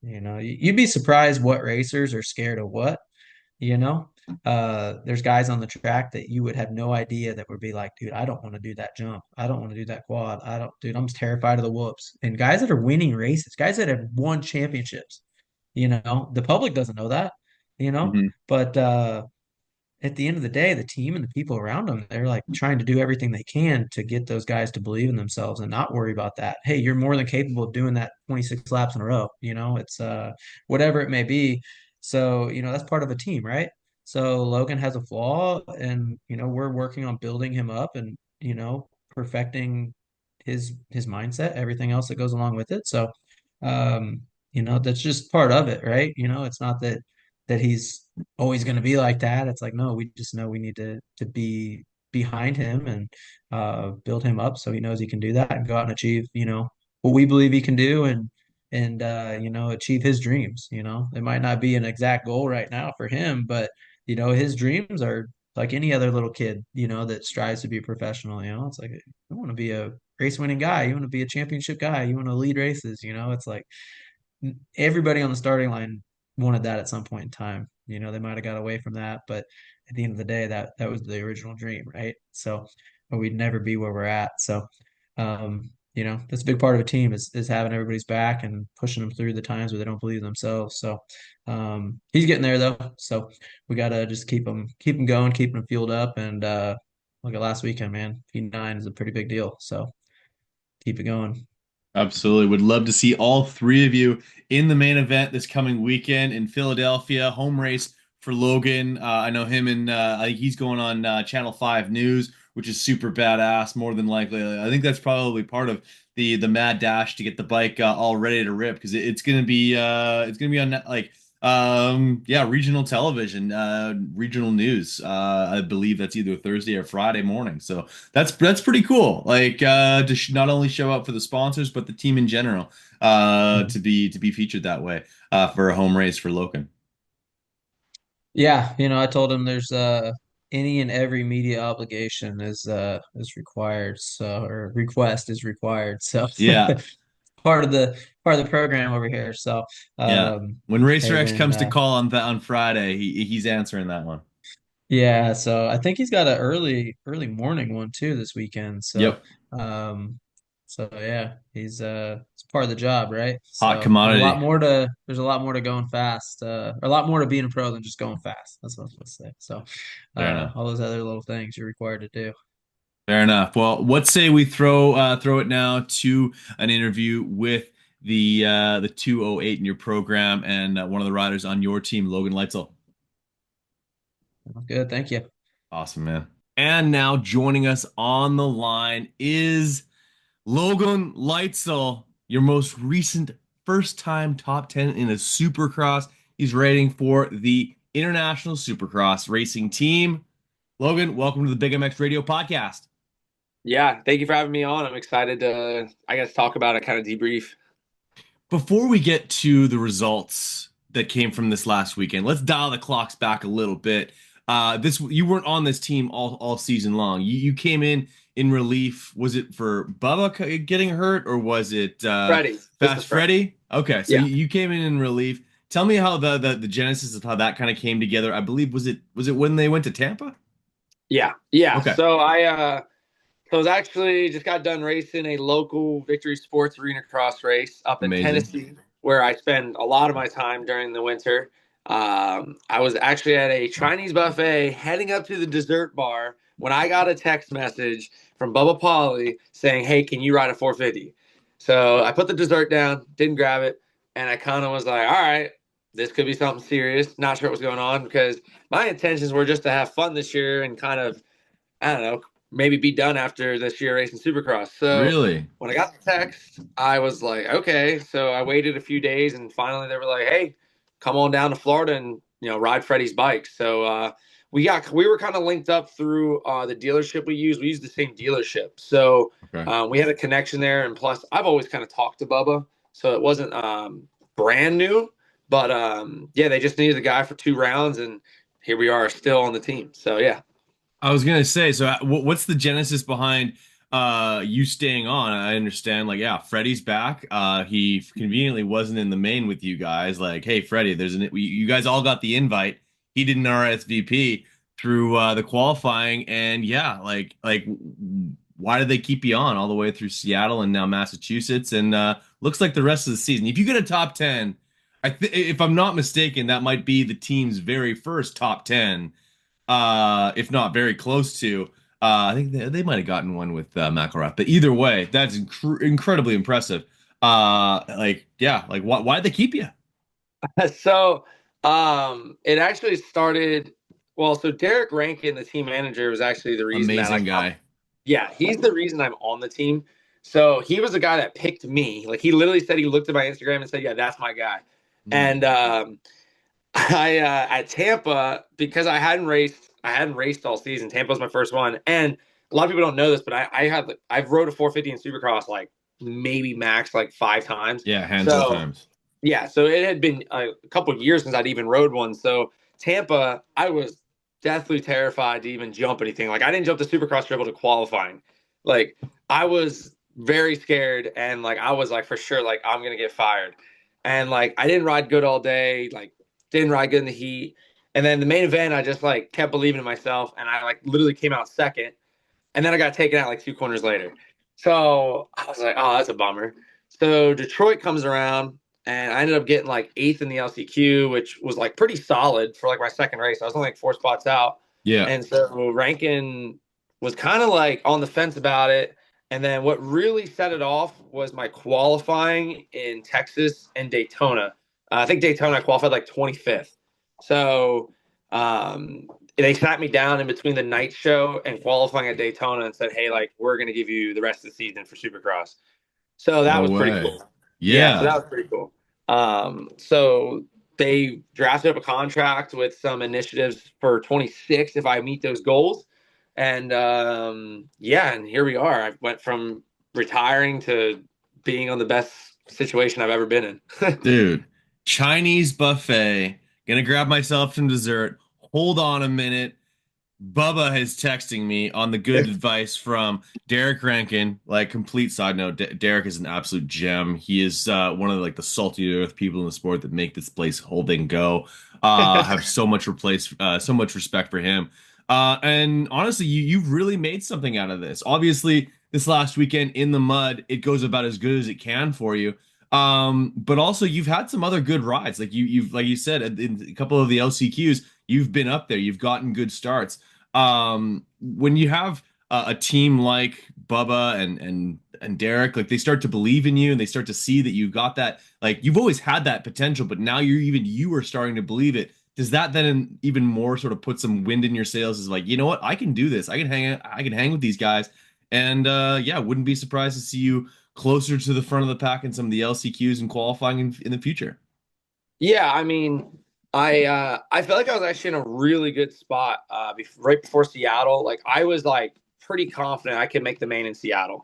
you'd be surprised what racers are scared of what, you know. There's guys on the track that you would have no idea that would be like, dude, I don't want to do that jump. I don't want to do that quad. I don't, dude, I'm terrified of the whoops. And guys that are winning races, guys that have won championships, the public doesn't know that, Mhm. but at the end of the day, the team and the people around them, they're like trying to do everything they can to get those guys to believe in themselves and not worry about that. Hey, you're more than capable of doing that 26 laps in a row. It's whatever it may be. So, that's part of a team, right? So Logan has a flaw and, we're working on building him up and, perfecting his mindset, everything else that goes along with it. So, that's just part of it, right? It's not that he's always going to be like that. It's like, no, we just know we need to be behind him and build him up so he knows he can do that and go out and achieve, what we believe he can do and achieve his dreams. It might not be an exact goal right now for him, but his dreams are like any other little kid, that strives to be a professional. It's like I want to be a race winning guy, you want to be a championship guy, you want to lead races. It's like everybody on the starting line wanted that at some point in time. They might have got away from that, but at the end of the day, that was the original dream, right? So, but we'd never be where we're at. So, that's a big part of a team is having everybody's back and pushing them through the times where they don't believe in themselves. So, he's getting there though. So we gotta just keep him going, keeping him fueled up, and look at last weekend, man. P9 is a pretty big deal. So keep it going. Absolutely. Would love to see all three of you in the main event this coming weekend in Philadelphia. Home race for Logan. I know him and I think he's going on Channel 5 News, which is super badass, more than likely. I think that's probably part of the mad dash to get the bike all ready to rip because it's gonna be on like yeah, regional television, regional news. I believe that's either Thursday or Friday morning. So that's pretty cool. Like to not only show up for the sponsors, but the team in general, to be featured that way for a home race for Logan. Yeah, I told him there's any and every media obligation is required, so or request is required. So Yeah, part of the part of the program over here. So yeah. When Racer hey X man, comes to call on Friday, he's answering that one. yeah, so I think he's got an early morning one too this weekend. So Yep, um yeah, he's it's part of the job, right? hot So commodity. there's a lot more to going fast, or a lot more to being a pro than just going fast. That's what I was supposed to say. So Fair enough. all those other little things you're required to do. Fair enough. Well, let's say we throw it now to an interview with the 208 in your program and one of the riders on your team, Logan Leitzel. Good, thank you. Awesome, man. And now joining us on the line is Logan Leitzel, your most recent first-time top 10 in a Supercross. He's riding for the International Supercross Racing Team. Logan, welcome to the Big MX Radio Podcast. Yeah, thank you for having me on. I'm excited to, I guess, talk about it, kind of debrief. Before we get to the results that came from this last weekend, let's dial the clocks back a little bit. This you weren't on this team all season long. You came in relief. Was it for Bubba getting hurt, or was it Freddie, this is Fast Freddie. Freddy? Okay, so Yeah, you came in relief. Tell me how the genesis of how that kind of came together. I believe was it when they went to Tampa? yeah. Okay, So I was actually just got done racing a local Victory Sports Arena cross race up in amazing. Tennessee, where I spend a lot of my time during the winter. I was actually at a Chinese buffet heading up to the dessert bar when I got a text message from Bubba Pauli saying, "Hey, can you ride a 450?" So I put the dessert down, didn't grab it, and I kind of was like, "All right, this could be something serious." Not sure what was going on because my intentions were just to have fun this year and kind of, I don't know, maybe be done after this year racing Supercross. So Really? when I got the text, I was like, okay. So I waited a few days, and finally they were like, hey, come on down to Florida and ride Freddie's bike. So we were kind of linked up through the dealership we used. We used the same dealership, so Okay. we had a connection there. And plus, I've always kind of talked to Bubba. so it wasn't brand new. But yeah, they just needed a guy for 2 rounds, and here we are still on the team. So yeah. I was gonna say, so what's the genesis behind you staying on? I understand, like, yeah, Freddie's back. He conveniently wasn't in the main with you guys. Like, hey, Freddie, you guys all got the invite. He didn't RSVP through the qualifying, and yeah, why did they keep you on all the way through Seattle and now Massachusetts? And looks like the rest of the season, if you get a top 10, if I'm not mistaken, that might be the team's very first top 10, if not very close to. I think they might have gotten one with McElrath, but either way, that's incredibly impressive. Yeah, like why'd they keep you? So it actually started. Well, so Derek Rankin, the team manager, was actually the reason that Amazing guy. yeah, he's the reason I'm on the team. So he was the guy that picked me. Like he literally said he looked at my Instagram and said, "Yeah, that's my guy." And I at Tampa, because I hadn't raced all season. Tampa was my first one, and a lot of people don't know this, but I've rode a 450 in Supercross like maybe max like 5 times. Yeah, handful of So times. yeah, so it had been a couple of years since I'd even rode one. So Tampa, I was deathly terrified to even jump anything. Like I didn't jump the Supercross dribble to qualifying. Like I was very scared, and like I was like for sure like I'm gonna get fired. And like I didn't ride good all day. Like didn't ride good in the heat. And then the main event, I just like kept believing in myself, and I like literally came out second. And then I got taken out like 2 corners later. So I was like, oh, that's a bummer. So Detroit comes around, and I ended up getting like eighth in the LCQ, which was like pretty solid for like my second race. I was only like 4 spots out. Yeah. And so Rankin was kind of like on the fence about it. And then what really set it off was my qualifying in Texas and Daytona. I think Daytona I qualified like 25th. So they sat me down in between the night show and qualifying at Daytona and said, "Hey, like we're gonna give you the rest of the season for Supercross." So that No was pretty way. cool. Yeah, so that Yeah. was pretty cool. So they drafted up a contract with some initiatives for 26 if I meet those goals, and yeah, and here we are. I went from retiring to being on the best situation I've ever been in. Dude, Chinese buffet. Gonna grab myself some dessert. Hold on a minute. Bubba is texting me on the good advice from Derek Rankin. Like, complete side note, Derek is an absolute gem. He is one of like the salty earth people in the sport that make this place whole thing go. Have so much respect for him. And honestly, you've really made something out of this. Obviously, this last weekend in the mud, it goes about as good as it can for you. But also you've had some other good rides. Like you've like you said in a couple of the LCQs, you've been up there. You've gotten good starts. When you have a team like Bubba and Derek, like they start to believe in you and they start to see that you've got that, like you've always had that potential, but now you are starting to believe it. Does that then even more sort of put some wind in your sails? Is like, you know what, I can do this. I can hang with these guys. And yeah, wouldn't be surprised to see you closer to the front of the pack in some of the LCQs and qualifying in the future. Yeah, I mean, I felt like I was actually in a really good spot right before Seattle. Like I was like pretty confident I could make the main in Seattle.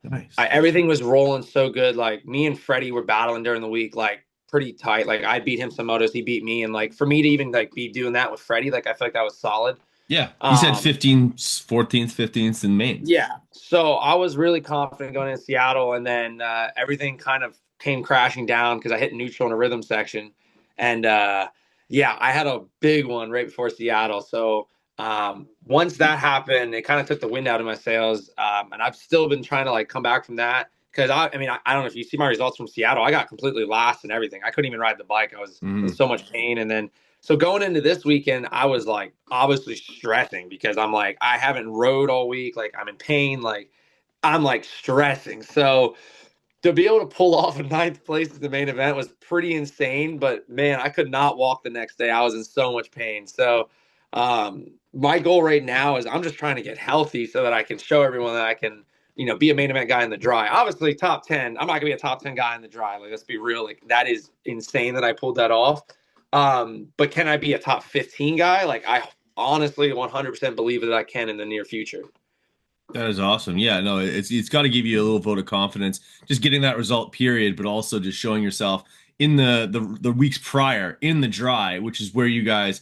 Nice. Everything was rolling so good. Like me and Freddie were battling during the week, like pretty tight. Like I beat him some motos, he beat me, and like for me to even like be doing that with Freddie, like I feel like that was solid. Yeah, you said Um, 15th, 14th, 15th in Maine. yeah, so I was really confident going into Seattle, and then everything kind of came crashing down because I hit neutral in a rhythm section, and yeah, I had a big one right before Seattle. So once that happened, it kind of took the wind out of my sails, and I've still been trying to like come back from that because I mean, I don't know if you see my results from Seattle. I got completely lost and everything. I couldn't even ride the bike. I was in Mhm. so much pain, and then so going into this weekend, I was like obviously stressing because I'm like, I haven't rode all week. Like I'm in pain. Like I'm like stressing. So to be able to pull off a ninth place at the main event was pretty insane. But man, I could not walk the next day. I was in so much pain. So my goal right now is I'm just trying to get healthy so that I can show everyone that I can, be a main event guy in the dry. Obviously, top 10. I'm not gonna be a top 10 guy in the dry. Like, let's be real. Like, that is insane that I pulled that off. But can I be a top 15 guy? Like, I honestly 100% believe that I can in the near future. That is awesome. Yeah, no, it's got to give you a little vote of confidence, just getting that result, period, but also just showing yourself in the weeks prior in the dry, which is where you guys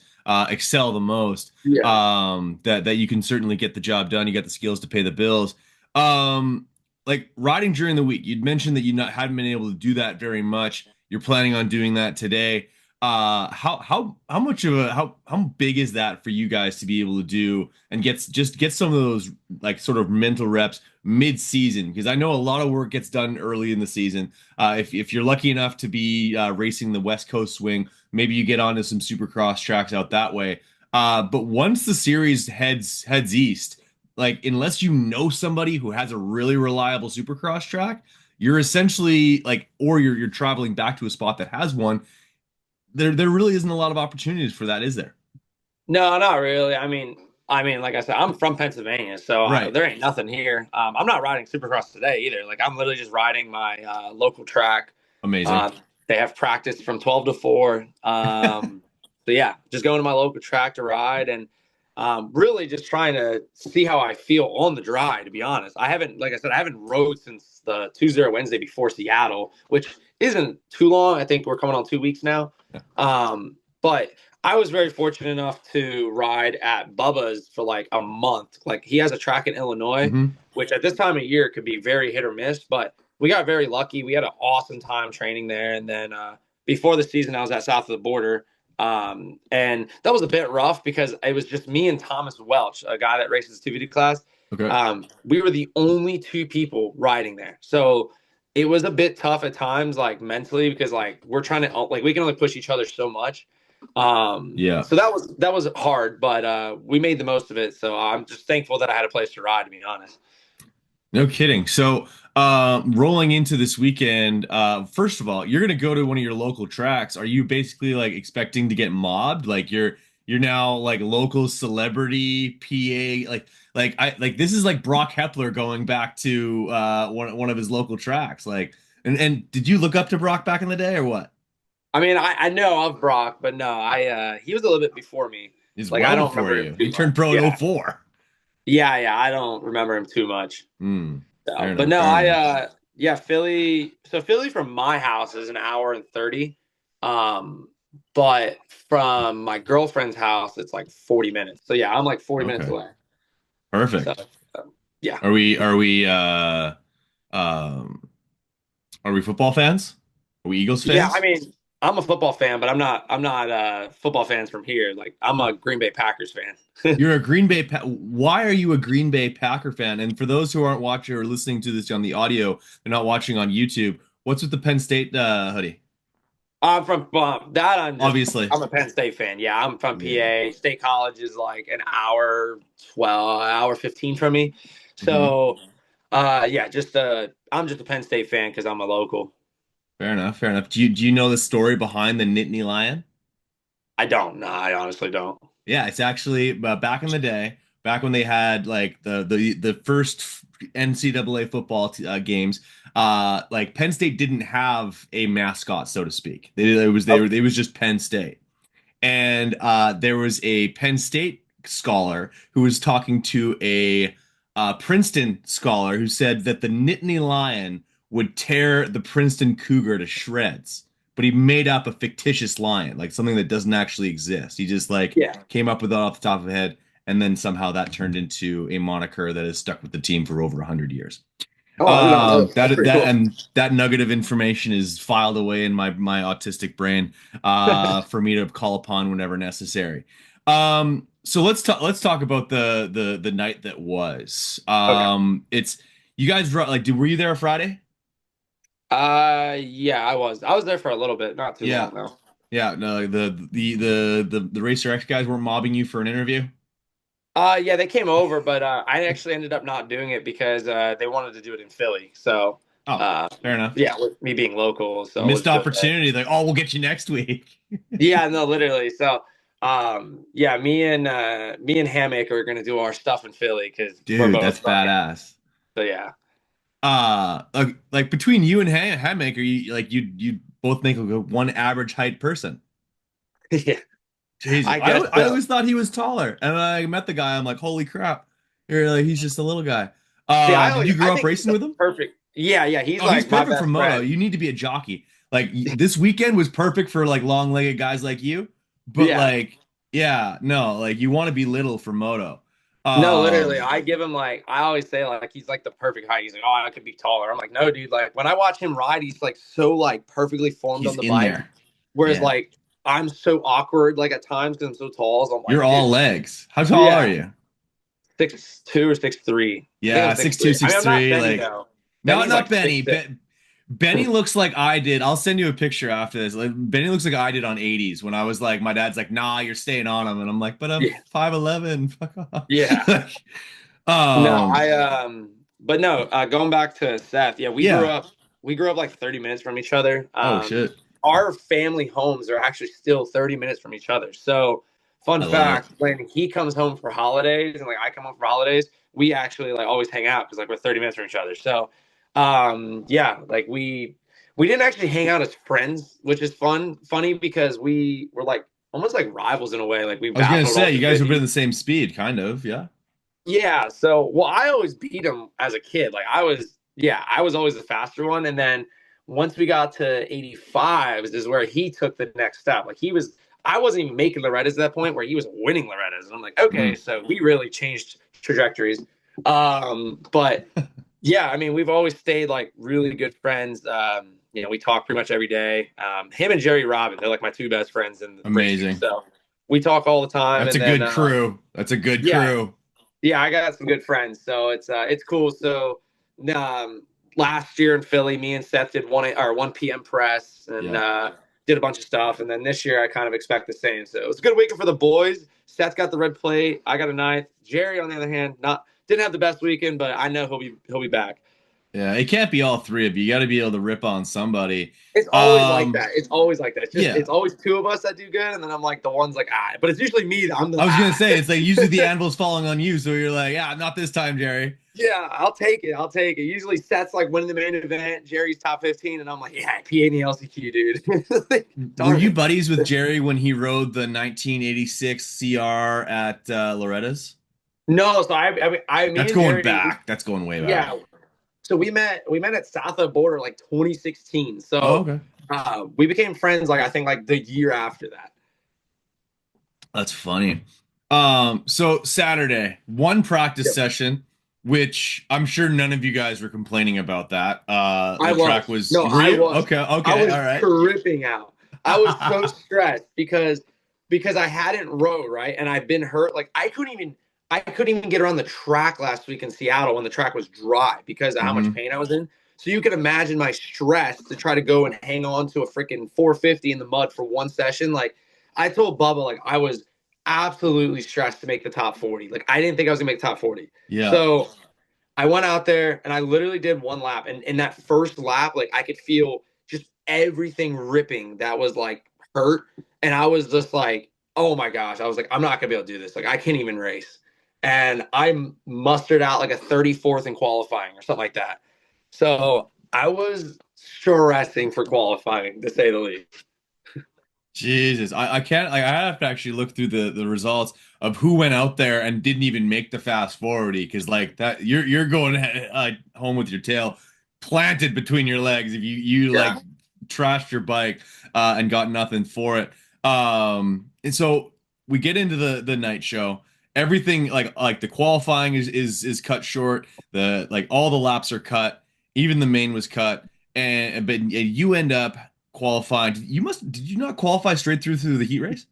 excel the most. Yeah. That you can certainly get the job done. You got the skills to pay the bills. Um, like riding during the week, you'd mentioned that you not hadn't been able to do that very much. You're planning on doing that today. How much of a how big is that for you guys to be able to do and get some of those like sort of mental reps mid-season? Because I know a lot of work gets done early in the season. If you're lucky enough to be racing the West Coast swing, maybe you get onto some Supercross tracks out that way. But once the series heads east, like unless you know somebody who has a really reliable Supercross track, you're essentially like, or you're traveling back to a spot that has one. There really isn't a lot of opportunities for that, is there? No, not really. I mean, like I said, I'm from Pennsylvania, so Right. there ain't nothing here. I'm not riding Supercross today either. Like I'm literally just riding my local track. Amazing. Uh, they have practice from 12 to 4. So yeah, just going to my local track to ride and really just trying to see how I feel on the dry. To be honest, I haven't, like I said, I haven't rode since the Tuesday or Wednesday before Seattle, which isn't too long. I think we're coming on 2 weeks now. But I was very fortunate enough to ride at Bubba's for like a month. Like he has a track in Illinois, Hmm. which at this time of year could be very hit or miss, but we got very lucky. We had an awesome time training there. And then before the season, I was at South of the Border. And that was a bit rough because it was just me and Thomas Welch, a guy that races 250 class. Okay. We were the only two people riding there. So it was a bit tough at times, like mentally, because like we're trying to, like, we can only push each other so much. Yeah. So that was hard, but we made the most of it. So I'm just thankful that I had a place to ride, to be honest. No kidding. So, rolling into this weekend, first of all, you're gonna go to one of your local tracks. Are you basically like expecting to get mobbed? Like you're now like local celebrity PA, like this is like Brock Hepler going back to one of his local tracks. Like, and did you look up to Brock back in the day or what? I mean, I know of Brock, but no, I he was a little bit before me. He's Like well I don't before remember him you. He too turned much. pro in Yeah, '04. yeah, I don't remember him too much. Hmm. Fair So, but enough. no, Fair I enough. yeah, Philly. So Philly from my house is an hour and 30. Um, but from my girlfriend's house, it's like 40 minutes. So yeah, I'm like 40 minutes Okay. away. So Perfect. yeah. Um are we football fans? Are we Eagles Yeah, I fans? mean, I'm a football fan, but I'm not football fans from here. Like I'm a Green Bay Packers fan. You're a Green Bay Why are you a Green Bay Packer fan? And for those who aren't watching or listening to this on the audio, they're not watching on YouTube. What's with the Penn State hoodie? I'm from that. Obviously. I'm a Penn State fan. Yeah, I'm from Yeah. PA. State College is like an hour 12, hour 15 from me. Hmm. So, yeah, just I'm just a Penn State fan because I'm a local. Fair enough. Fair enough. Do you know the story behind the Nittany Lion? I don't. No, I honestly don't. Yeah, it's actually back in the day, back when they had like the first NCAA football games. Like Penn State didn't have a mascot, so to speak. Okay. It was just Penn State, and there was a Penn State scholar who was talking to a Princeton scholar who said that the Nittany Lion would tear the Princeton Cougar to shreds, but he made up a fictitious lion, like something that doesn't actually exist. He just like Yeah. came up with that off the top of his head, and then somehow that turned into a moniker that has stuck with the team for over 100 years. Oh, I did not know. That's pretty cool. That nugget of information is filed away in my autistic brain for me to call upon whenever necessary. So let's talk about the night that was. Okay. It's you guys like were you there Friday? Yeah, I was. I was there for a little bit, not too Yeah. long though. Yeah, no, the Racer X guys weren't mobbing you for an interview. Yeah, they came over, but I actually ended up not doing it because they wanted to do it in Philly. So, Oh, uh, fair enough. yeah, with me being local, so it Missed was good. opportunity. Like, oh, we'll get you next week. Yeah, no, literally. So, yeah, me and Hammock are gonna do our stuff in Philly because we're Dude, that's both from here. badass. So yeah, Like between you and Hatmaker, you both make like a one average height person. yeah, Jesus, I guess I so. always thought he was taller, and when I met the guy. I'm like, holy crap, You're like, he's just a little guy. See, Did you I grow up think he's racing the with him? perfect. Yeah, yeah, he's Oh, he's like my perfect for best moto. friend. You need to be a jockey. Like this weekend was perfect for like long-legged guys like you. But Yeah. like, yeah, no, like you want to be little for moto. No, literally, Um, I give him like I always say like he's like the perfect height. He's like, oh, I could be taller. I'm like, no, dude. Like when I watch him ride, he's like so like perfectly formed he's on the in bike. there. Whereas Yeah. like I'm so awkward like at times because I'm so tall. So I'm You're like, all dude, legs. How tall are yeah, you? 6'2" or 6'3". I think I'm Yeah, six 6'2", three. I mean, six I'm not three. Benny Like, though. no, Benny's not like Benny. 6'6". Benny looks like I did. I'll send you a picture after this. Like, Benny looks like I did on 80s when I was like, my dad's like, nah, you're staying on him. And I'm like, but I'm Yeah, 5'11". Fuck off. yeah. Like, No, um, but no, going back to Seth, yeah, yeah. we grew up like 30 minutes from each other. Oh, shit. Our family homes are actually still 30 minutes from each other. So, fun I love it. fact, when he comes home for holidays and like I come home for holidays, we actually like always hang out because like we're 30 minutes from each other. So, yeah, like we didn't actually hang out as friends, which is funny because we were like almost like rivals in a way. Like we I was gonna battled all say, you the guys have been bit. the same speed, kind of. Yeah. Yeah, so well, I always beat him as a kid. Like I was always the faster one. And then once we got to 85s is where he took the next step. Like I wasn't even making Loretta's at that point where he was winning Loretta's. And I'm like, okay, Mhm. so we really changed trajectories. But yeah, I mean, we've always stayed like really good friends. We talk pretty much every day. Him and Jerry Robin, they're like my two best friends in racing. Amazing. So we talk all the time. That's a And then, good crew. That's a good yeah, crew. yeah, I got some good friends, so it's cool. So last year in Philly, me and Seth did 1 p.m. press and Yeah. did a bunch of stuff. And then this year, I kind of expect the same. So it was a good weekend for the boys. Seth got the red plate. I got a ninth. Jerry, on the other hand, not didn't have the best weekend, but I know he'll be back. Yeah. It can't be all three of you. You got to be able to rip on somebody. It's always like that. It's always like that. Yeah. It's always two of us that do good, and then I'm like the one's like but it's usually me. I'm the I was gonna say it's like usually the anvil's falling on you, so you're like, yeah, not this time, Jerry. Yeah, I'll take it. I'll take it. Usually Seth's like winning the main event. Jerry's top 15, and I'm like, yeah, PA in the LCQ, dude. Were Darn you it. buddies with Jerry when he rode the 1986 CR at Loretta's? No, so me That's and going Jerry, back. That's going way back. yeah. So we met at South of Border like 2016. Oh, So okay. we became friends like I think like the year after that. That's funny. So Saturday, one practice Yep. session, which I'm sure none of you guys were complaining about that. I The track was. was, No, were I you? was. Okay, I okay, was all right. tripping out. I was so stressed because I hadn't rode, right? And I've been hurt. Like I couldn't even get around the track last week in Seattle when the track was dry because of how much Hmm. pain I was in. So you can imagine my stress to try to go and hang on to a freaking 450 in the mud for one session. Like I told Bubba, like I was absolutely stressed to make the top 40. Like I didn't think I was gonna make top 40. Yeah. So I went out there and I literally did one lap. And in that first lap, like I could feel just everything ripping that was like hurt. And I was just like, oh my gosh. I was like, I'm not gonna be able to do this. Like I can't even race. And I mustered out like a 34th in qualifying or something like that. So I was stressing for qualifying, to say the least. Jesus, I can't. Like, I have to actually look through the results of who went out there and didn't even make the fast 40 because like that you're going home with your tail planted between your legs if you like Yeah. trashed your bike and got nothing for it. And so we get into the night show. Everything like the qualifying is cut short. The like all the laps are cut. Even the main was cut, and but you end up qualifying. Did you not qualify straight through the heat race?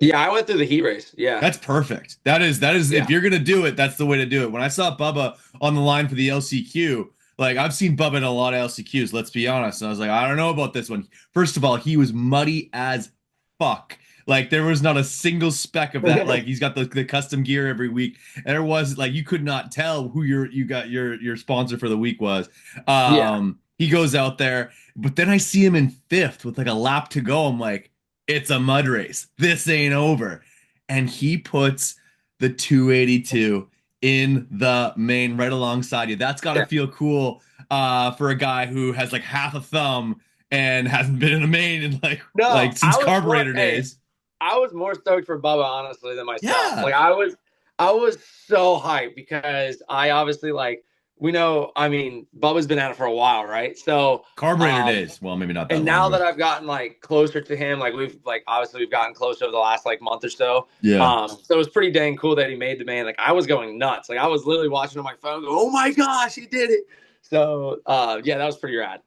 Yeah, I went through the heat race. Yeah. That's perfect. That is if Yeah. you're gonna do it, that's the way to do it. When I saw Bubba on the line for the LCQ, like I've seen Bubba in a lot of LCQs, let's be honest. And I was like, I don't know about this one. First of all, he was muddy as fuck. Like there was not a single speck of that. Like he's got the custom gear every week. And there was like you could not tell who you got your sponsor for the week was. Yeah. He goes out there, but then I see him in fifth with like a lap to go. I'm like, it's a mud race. This ain't over. And he puts the 282 in the main right alongside you. That's got to Yeah. feel cool for a guy who has like half a thumb and hasn't been in a main in No, like since carburetor days. I was more stoked for Bubba honestly than myself. Yeah. Like I was I was so hyped because I obviously like we know. I mean, Bubba's been at it for a while, right? So, Carburetor um, days. Well, maybe not that and long now ago. that I've gotten like closer to him, like we've gotten closer over the last like month or so. Yeah. So it was pretty dang cool that he made the main. Like I was going nuts. Like I was literally watching on my phone, go, "Oh my gosh, he did it!" So, yeah, that was pretty rad.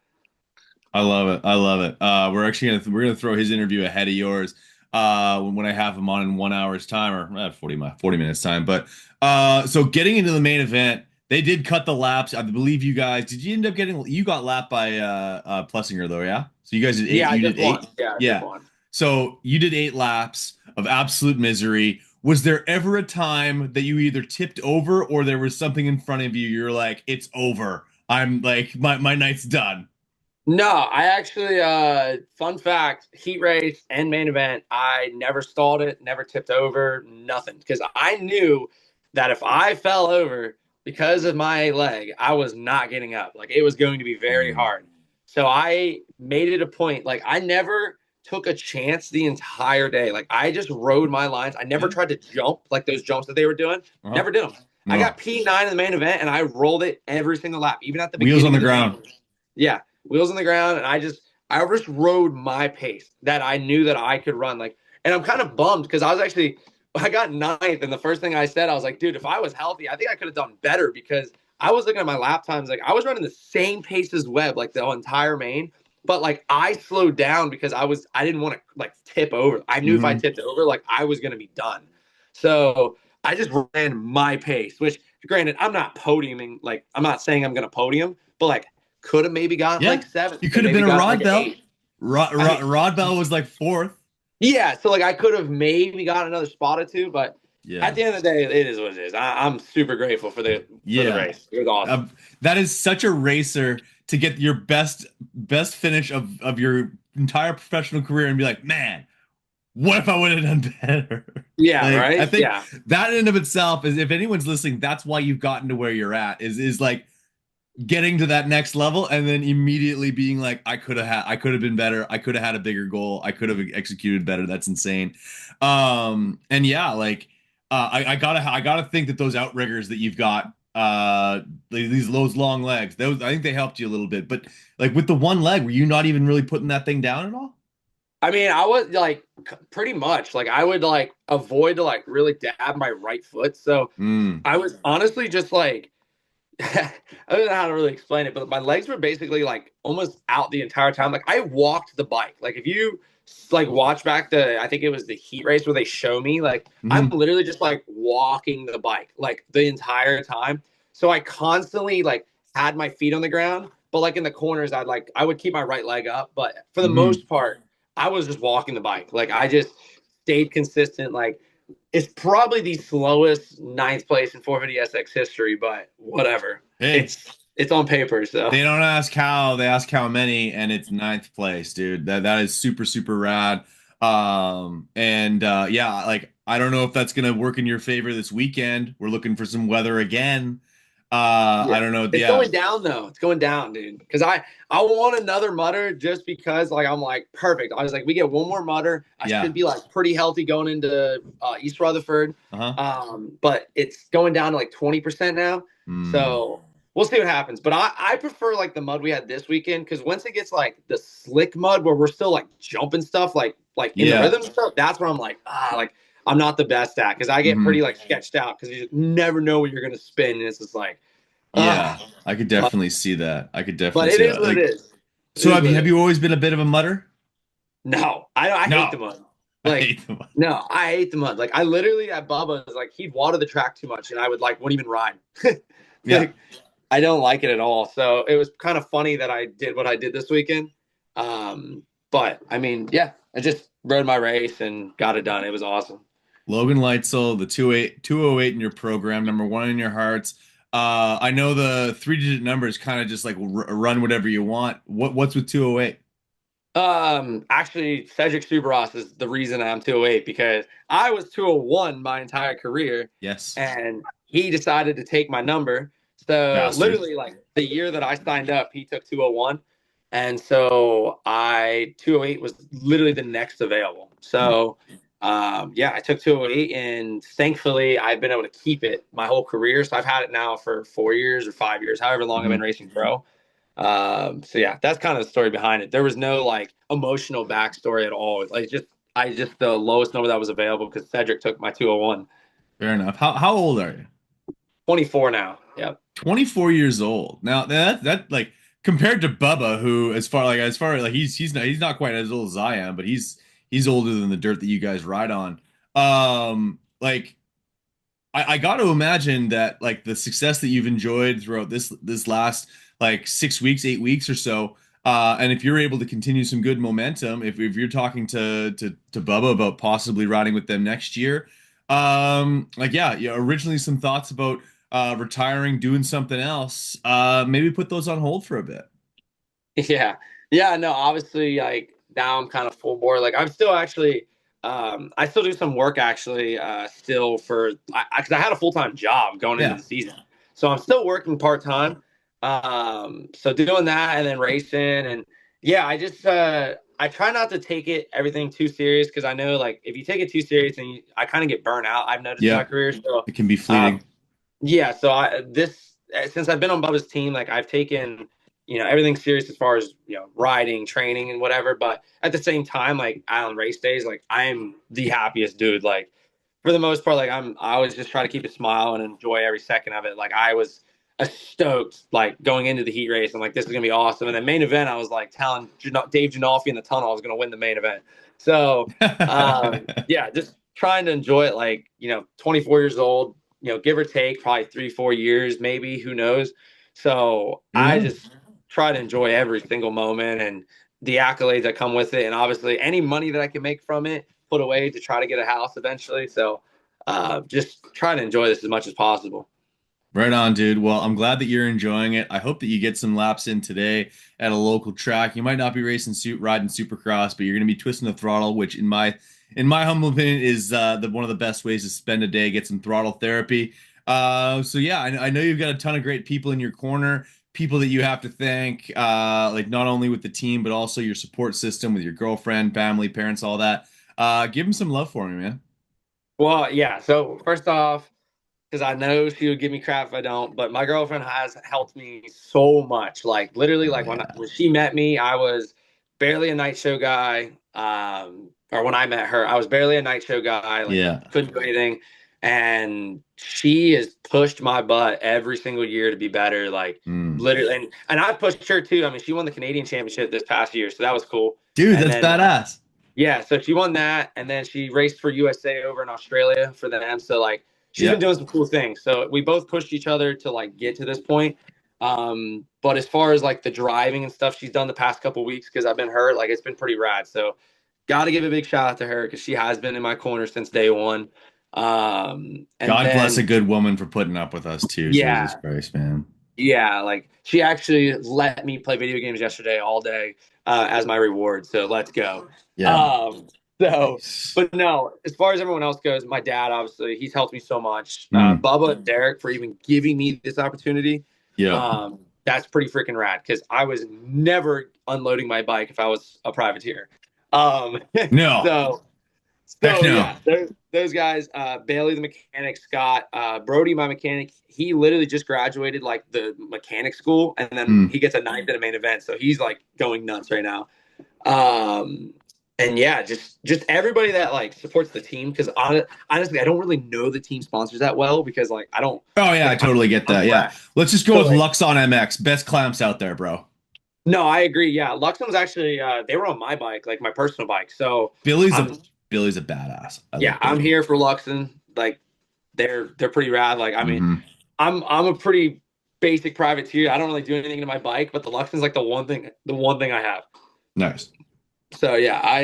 I love it. I love it. We're gonna throw his interview ahead of yours when I have him on in 1 hour's time or 40 minutes time. But so getting into the main event, they did cut the laps. I believe you guys did you end up getting you got lapped by Plessinger though, yeah? So you guys did eight, Yeah, I you did just won. eight? Yeah, I just Yeah. won. So you did 8 laps of absolute misery. Was there ever a time that you either tipped over or there was something in front of you, you're like, it's over. I'm like my night's done. No, I actually, fun fact, heat race and main event, I never stalled it, never tipped over, nothing. Because I knew that if I fell over because of my leg, I was not getting up. Like it was going to be very Mm. hard. So I made it a point. Like I never took a chance the entire day. Like I just rode my lines. I never Yeah. tried to jump like those jumps that they were doing. Uh-huh. Never did them. I No. got P9 in the main event and I rolled it every single lap, even at the Wheels on beginning the of the ground. main. Yeah, wheels on the ground, and I just rode my pace that I knew that I could run. Like, and I'm kind of bummed because I got ninth, and the first thing I said, I was like, dude, if I was healthy, I think I could have done better because I was looking at my lap times, like I was running the same pace as Webb, like the entire main. But like I slowed down because I didn't want to like tip over. I knew if I Hmm. tipped over, like I was gonna be done. So I just ran my pace, which granted, I'm not podiuming, like I'm not saying I'm gonna podium, but like could have maybe got Yeah. like seventh You could and have been maybe a got like Rod an Bell. eight. I mean, Rod Bell was like fourth. yeah, so like I could have maybe got another spot or two, but at Yeah. the end of the day, it is what it is. I'm super grateful for the Yeah. race. It was awesome. That is such a racer to get your best finish of your entire professional career and be like, man, what if I would have done better? Yeah, Like, I right. think Yeah, that in and of itself is if anyone's listening, that's why you've gotten to where you're at, is like getting to that next level and then immediately being like, I could have been better. I could have had a bigger goal. I could have executed better. That's insane. And yeah, like I gotta think that those outriggers that you've got, those long legs, those I think they helped you a little bit. But like with the one leg, were you not even really putting that thing down at all? I mean, I was like pretty much like I would like avoid to like really dab my right foot. So Mm. I was honestly just like I don't know how to really explain it, but my legs were basically like almost out the entire time. Like I walked the bike. Like if you like watch back I think it was the heat race where they show me, like I'm Hmm. literally just like walking the bike like the entire time. So I constantly like had my feet on the ground, but like in the corners, I would keep my right leg up, but for the Hmm. most part, I was just walking the bike. Like I just stayed consistent. Like it's probably the slowest ninth place in 450SX history, but whatever. Hey, It's on paper, so they don't ask how, they ask how many, and it's ninth place, dude. That is super, super rad. And yeah, like I don't know if that's gonna work in your favor this weekend. We're looking for some weather again. yeah. I don't know. It's Yeah, going down though. It's going down, dude. Because I want another mutter just because like I'm like perfect. I was like, we get one more mutter. I yeah. should be like pretty healthy going into East Rutherford. Uh-huh. But it's going down to like 20% now. Mm. So we'll see what happens. But I prefer like the mud we had this weekend because once it gets like the slick mud where we're still like jumping stuff like in the Yeah. rhythm stuff, that's where I'm like I'm not the best at because I get Hmm. pretty like sketched out because you just never know when you're gonna spin and it's just like Yeah. ah. I could definitely see that. I could But definitely it see is that. what it Like, is. It so is what it have is. you always been a bit of a mutter? No, I hate the No, mud. I Like, hate the mud. no, I hate the mud. Like, I literally at Bubba's, like, he'd water the track too much, and I would like wouldn't even ride. Yeah. Like, I don't like it at all. So it was kind of funny that I did what I did this weekend. But I mean, yeah, I just rode my race and got it done. It was awesome. Logan Leitzel, the 208 in your program, number one in your hearts. I know the three-digit numbers kind of just like run whatever you want. What's with 208? Actually, Cedric Supercross is the reason I'm 208 because I was 201 my entire career, Yes, and he decided to take my number. So bastard. literally, like the year that I signed up, he took 201, and so I 208 was literally the next available. Hmm. So Yeah, I took 208, and thankfully I've been able to keep it my whole career. So I've had it now for 4 years or 5 years, however long I've been Mhm. racing pro. So yeah, that's kind of the story behind it. There was no like emotional backstory at all. Like I just the lowest number that was available because Cedric took my 201. Fair enough. How old are you? 24 now. Yep. 24 years old. Now that like compared to Bubba, who as far like he's not quite as old as I am, but he's older than the dirt that you guys ride on. Like I got to imagine that like the success that you've enjoyed throughout this last like 6 weeks, 8 weeks or so, and if you're able to continue some good momentum, if you're talking to Bubba about possibly riding with them next year, like yeah, originally some thoughts about retiring, doing something else, maybe put those on hold for a bit. Yeah. Yeah, no, obviously like now I'm kind of full board. Like I'm still actually I still do some work actually still for because I had a full-time job going into Yeah. the season. So I'm still working part-time. So doing that and then racing and yeah, I try not to take it everything too serious because I know like if you take it too serious and I kind of get burnt out. I've noticed in my Yeah, career. So it can be um fleeting. yeah, so I this since I've been on Bubba's team, like I've taken everything serious as far as riding, training, and whatever. But at the same time, like Island race days, like I'm the happiest dude. Like for the most part, like I always just try to keep a smile and enjoy every second of it. Like I was stoked, like going into the heat race. I'm like, this is gonna be awesome. And then main event, I was like telling Dave Janolfi in the tunnel I was gonna win the main event. So yeah, just trying to enjoy it. Like 24 years old, give or take, probably 3, 4 years, maybe, who knows. So I Yeah. just try to enjoy every single moment and the accolades that come with it. And obviously any money that I can make from it, put away to try to get a house eventually. So just try to enjoy this as much as possible. Right on, dude. Well, I'm glad that you're enjoying it. I hope that you get some laps in today at a local track. You might not be riding Supercross, but you're going to be twisting the throttle, which in my humble opinion is the one of the best ways to spend a day, get some throttle therapy. So yeah, I know you've got a ton of great people in your corner, people that you have to thank, like not only with the team, but also your support system with your girlfriend, family, parents, all that. Give them some love for me, man. Well, yeah. So first off, because I know she would give me crap if I don't. But my girlfriend has helped me so much. Like literally, Hell like yeah. when she met me, I was barely a night show guy. Or when I met her, I was barely a night show guy. Like Yeah. couldn't do anything, and she has pushed my butt every single year to be better. Like Mm. literally, and I pushed her too. I mean, she won the Canadian Championship this past year, so that was cool. Dude, And that's then badass. yeah, so she won that, and then she raced for USA over in Australia for them. So like she's been Yeah. doing some cool things. So we both pushed each other to like get to this point. But as far as like the driving and stuff she's done the past couple weeks because I've been hurt, like it's been pretty rad. So got to give a big shout out to her because she has been in my corner since day one. And God bless a then good woman for putting up with us too. Jesus yeah, Christ, man. yeah, like she actually let me play video games yesterday all day as my reward. So let's go. Yeah. Um, so, Nice. but no, as far as everyone else goes, my dad obviously he's helped me so much. Mm. Bubba and Derek for even giving me this opportunity. Yeah. That's pretty freaking rad because I was never unloading my bike if I was a privateer. Um, No. so Heck so no. yeah, those guys, Bailey the mechanic, Scott, Brody my mechanic. He literally just graduated like the mechanic school, and then Mm. he gets a ninth in a main event. So he's like going nuts right now. Um, and yeah, just everybody that like supports the team because honestly, I don't really know the team sponsors that well because like I don't Oh yeah, I like totally get I'm that. Yeah. fresh. Let's just go So with like Lux on MX. Best clamps out there, bro. no, I agree. Yeah, Luxem's actually they were on my bike, like my personal bike. So Billy's a I'm Billy's a badass. I yeah, love I'm Billy. here for Luxon. Like they're pretty rad. Like I mean, Hmm. I'm a pretty basic privateer. I don't really do anything to my bike, but the Luxon's like the one thing I have. Nice. So yeah,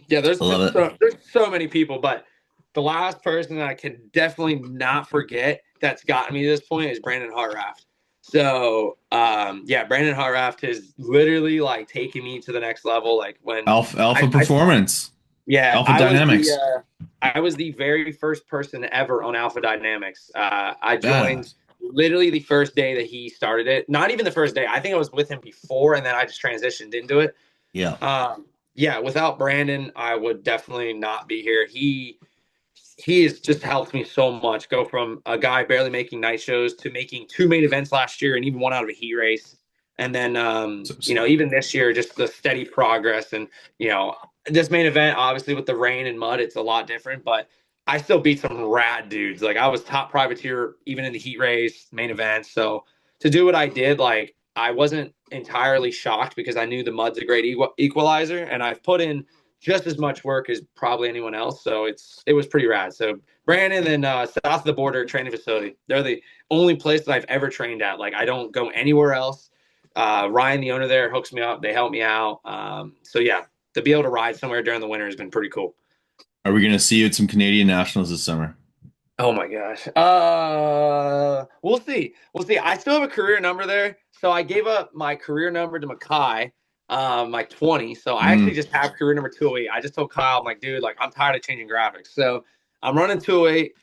yeah, there's I love there's it. so, there's so many people, but the last person that I can definitely not forget that's gotten me to this point is Brandon Hartraft. So yeah, Brandon Hartraft has literally like taken me to the next level. Like when Alpha I performance. yeah, Alpha dynamics. I was the very first person ever on Alpha Dynamics. I joined Badass. literally the first day that he started it. Not even the first day. I think I was with him before, and then I just transitioned into it. Yeah. Um, yeah, without Brandon, I would definitely not be here. He has just helped me so much go from a guy barely making night shows to making 2 main events last year and even one out of a heat race. And then, even this year, just the steady progress. And, this main event, obviously with the rain and mud, it's a lot different, but I still beat some rad dudes. Like I was top privateer, even in the heat race main event. So to do what I did, like I wasn't entirely shocked because I knew the mud's a great equalizer, and I've put in just as much work as probably anyone else. So it was pretty rad. So Brandon and south of the border training facility, they're the only place that I've ever trained at. Like I don't go anywhere else. Ryan, the owner there, hooks me up. They help me out. So yeah, to be able to ride somewhere during the winter has been pretty cool. Are we going to see you at some Canadian Nationals this summer? Oh my gosh. We'll see. We'll see. I still have a career number there. So I gave up my career number to Mackay, my 20. So I actually just have career number 208. I just told Kyle, I'm like, dude, like I'm tired of changing graphics. So I'm running 208.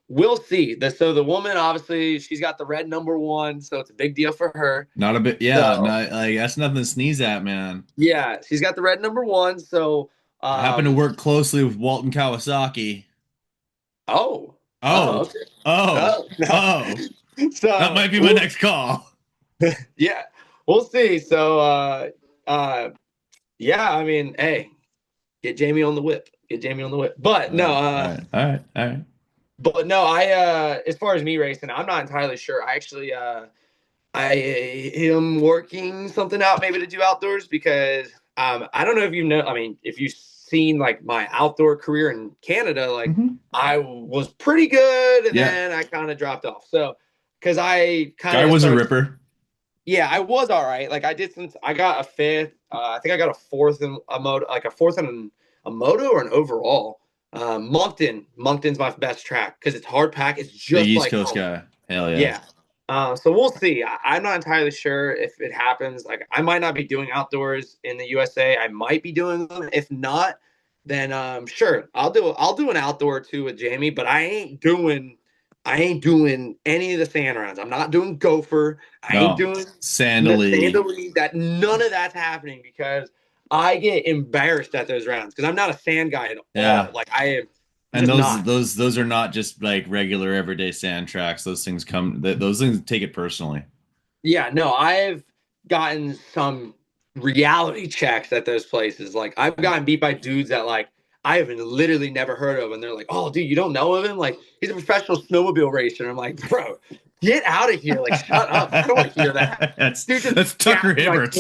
We'll see. So the woman, obviously, she's got the red number 1, so it's a big deal for her. Not a bit, yeah. So, like that's nothing to sneeze at, man. Yeah, she's got the red number 1. So I happen to work closely with Walton Kawasaki. Oh. Okay. No. So that might be my next call. Yeah, we'll see. So yeah, I mean, hey, get Jamie on the whip. But no, all right. But no, I as far as me racing, I'm not entirely sure. I actually I am working something out maybe to do outdoors because I don't know if you know, I mean, if you've seen like my outdoor career in Canada, like I was pretty good and then I kind of dropped off. So because I kind of was a ripper. Yeah, I was all right. Like I did since I got a 5th. I think I got a 4th in a moto, like a 4th in a moto or an overall. Moncton's my best track because it's hard pack. It's just the East like Coast guy. Hell yeah. Yeah. So we'll see. I'm not entirely sure if it happens. Like I might not be doing outdoors in the USA. I might be doing them. If not, then sure, I'll do an outdoor too with Jamie. But I ain't doing any of the sand rounds. I'm not doing gopher. I ain't doing Sandali. That none of that's happening because I get embarrassed at those rounds because I'm not a sand guy at all. Like I am. And those are not just like regular everyday sand tracks. Those things take it personally. Yeah, no, I've gotten some reality checks at those places. Like I've gotten beat by dudes that like I have literally never heard of, and they're like, "Oh, dude, you don't know of him? Like he's a professional snowmobile racer." And I'm like, "Bro, get out of here! Like, shut up! I don't want to hear that." That's Tucker Hibbert.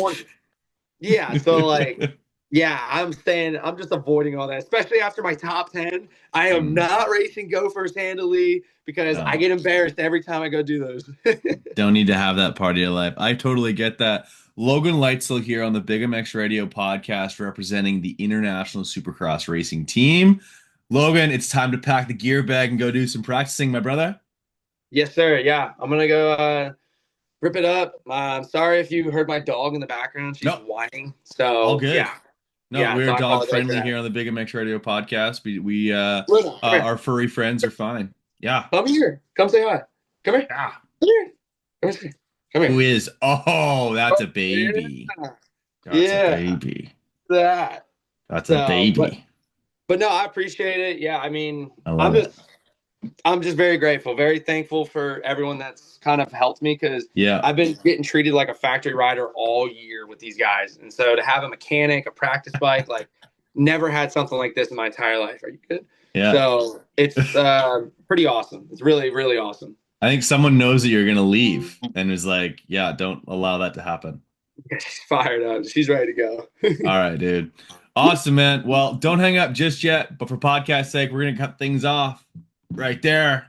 Yeah, so like, yeah, I'm just avoiding all that, especially after my top 10. I am not racing Gopher Sandali because I get embarrassed every time I go do those. Don't need to have that part of your life. I totally get that. Logan Leitzel here on the Big MX Radio podcast representing the International Supercross Racing Team. Logan, it's time to pack the gear bag and go do some practicing, my brother. Yes, sir. Yeah, I'm going to go rip it up. I'm sorry if you heard my dog in the background. She's whining. So, all good. Yeah. No, we're dog friendly here on the Big MX Radio podcast. We our furry friends are fine. Yeah. Come here. Come say hi. Come here. Yeah. Come here. Come here. Who is? Oh, that's a baby. Yeah. That's a baby. That's a baby. But no, I appreciate it. Yeah, I mean, I'm just very grateful, very thankful for everyone that's kind of helped me because I've been getting treated like a factory rider all year with these guys. And so to have a mechanic, a practice bike, like never had something like this in my entire life. Are you good? Yeah. So it's pretty awesome. It's really, really awesome. I think someone knows that you're going to leave and is like, yeah, don't allow that to happen. She's fired up. She's ready to go. All right, dude. Awesome, man. Well, don't hang up just yet, but for podcast sake, we're going to cut things off right there.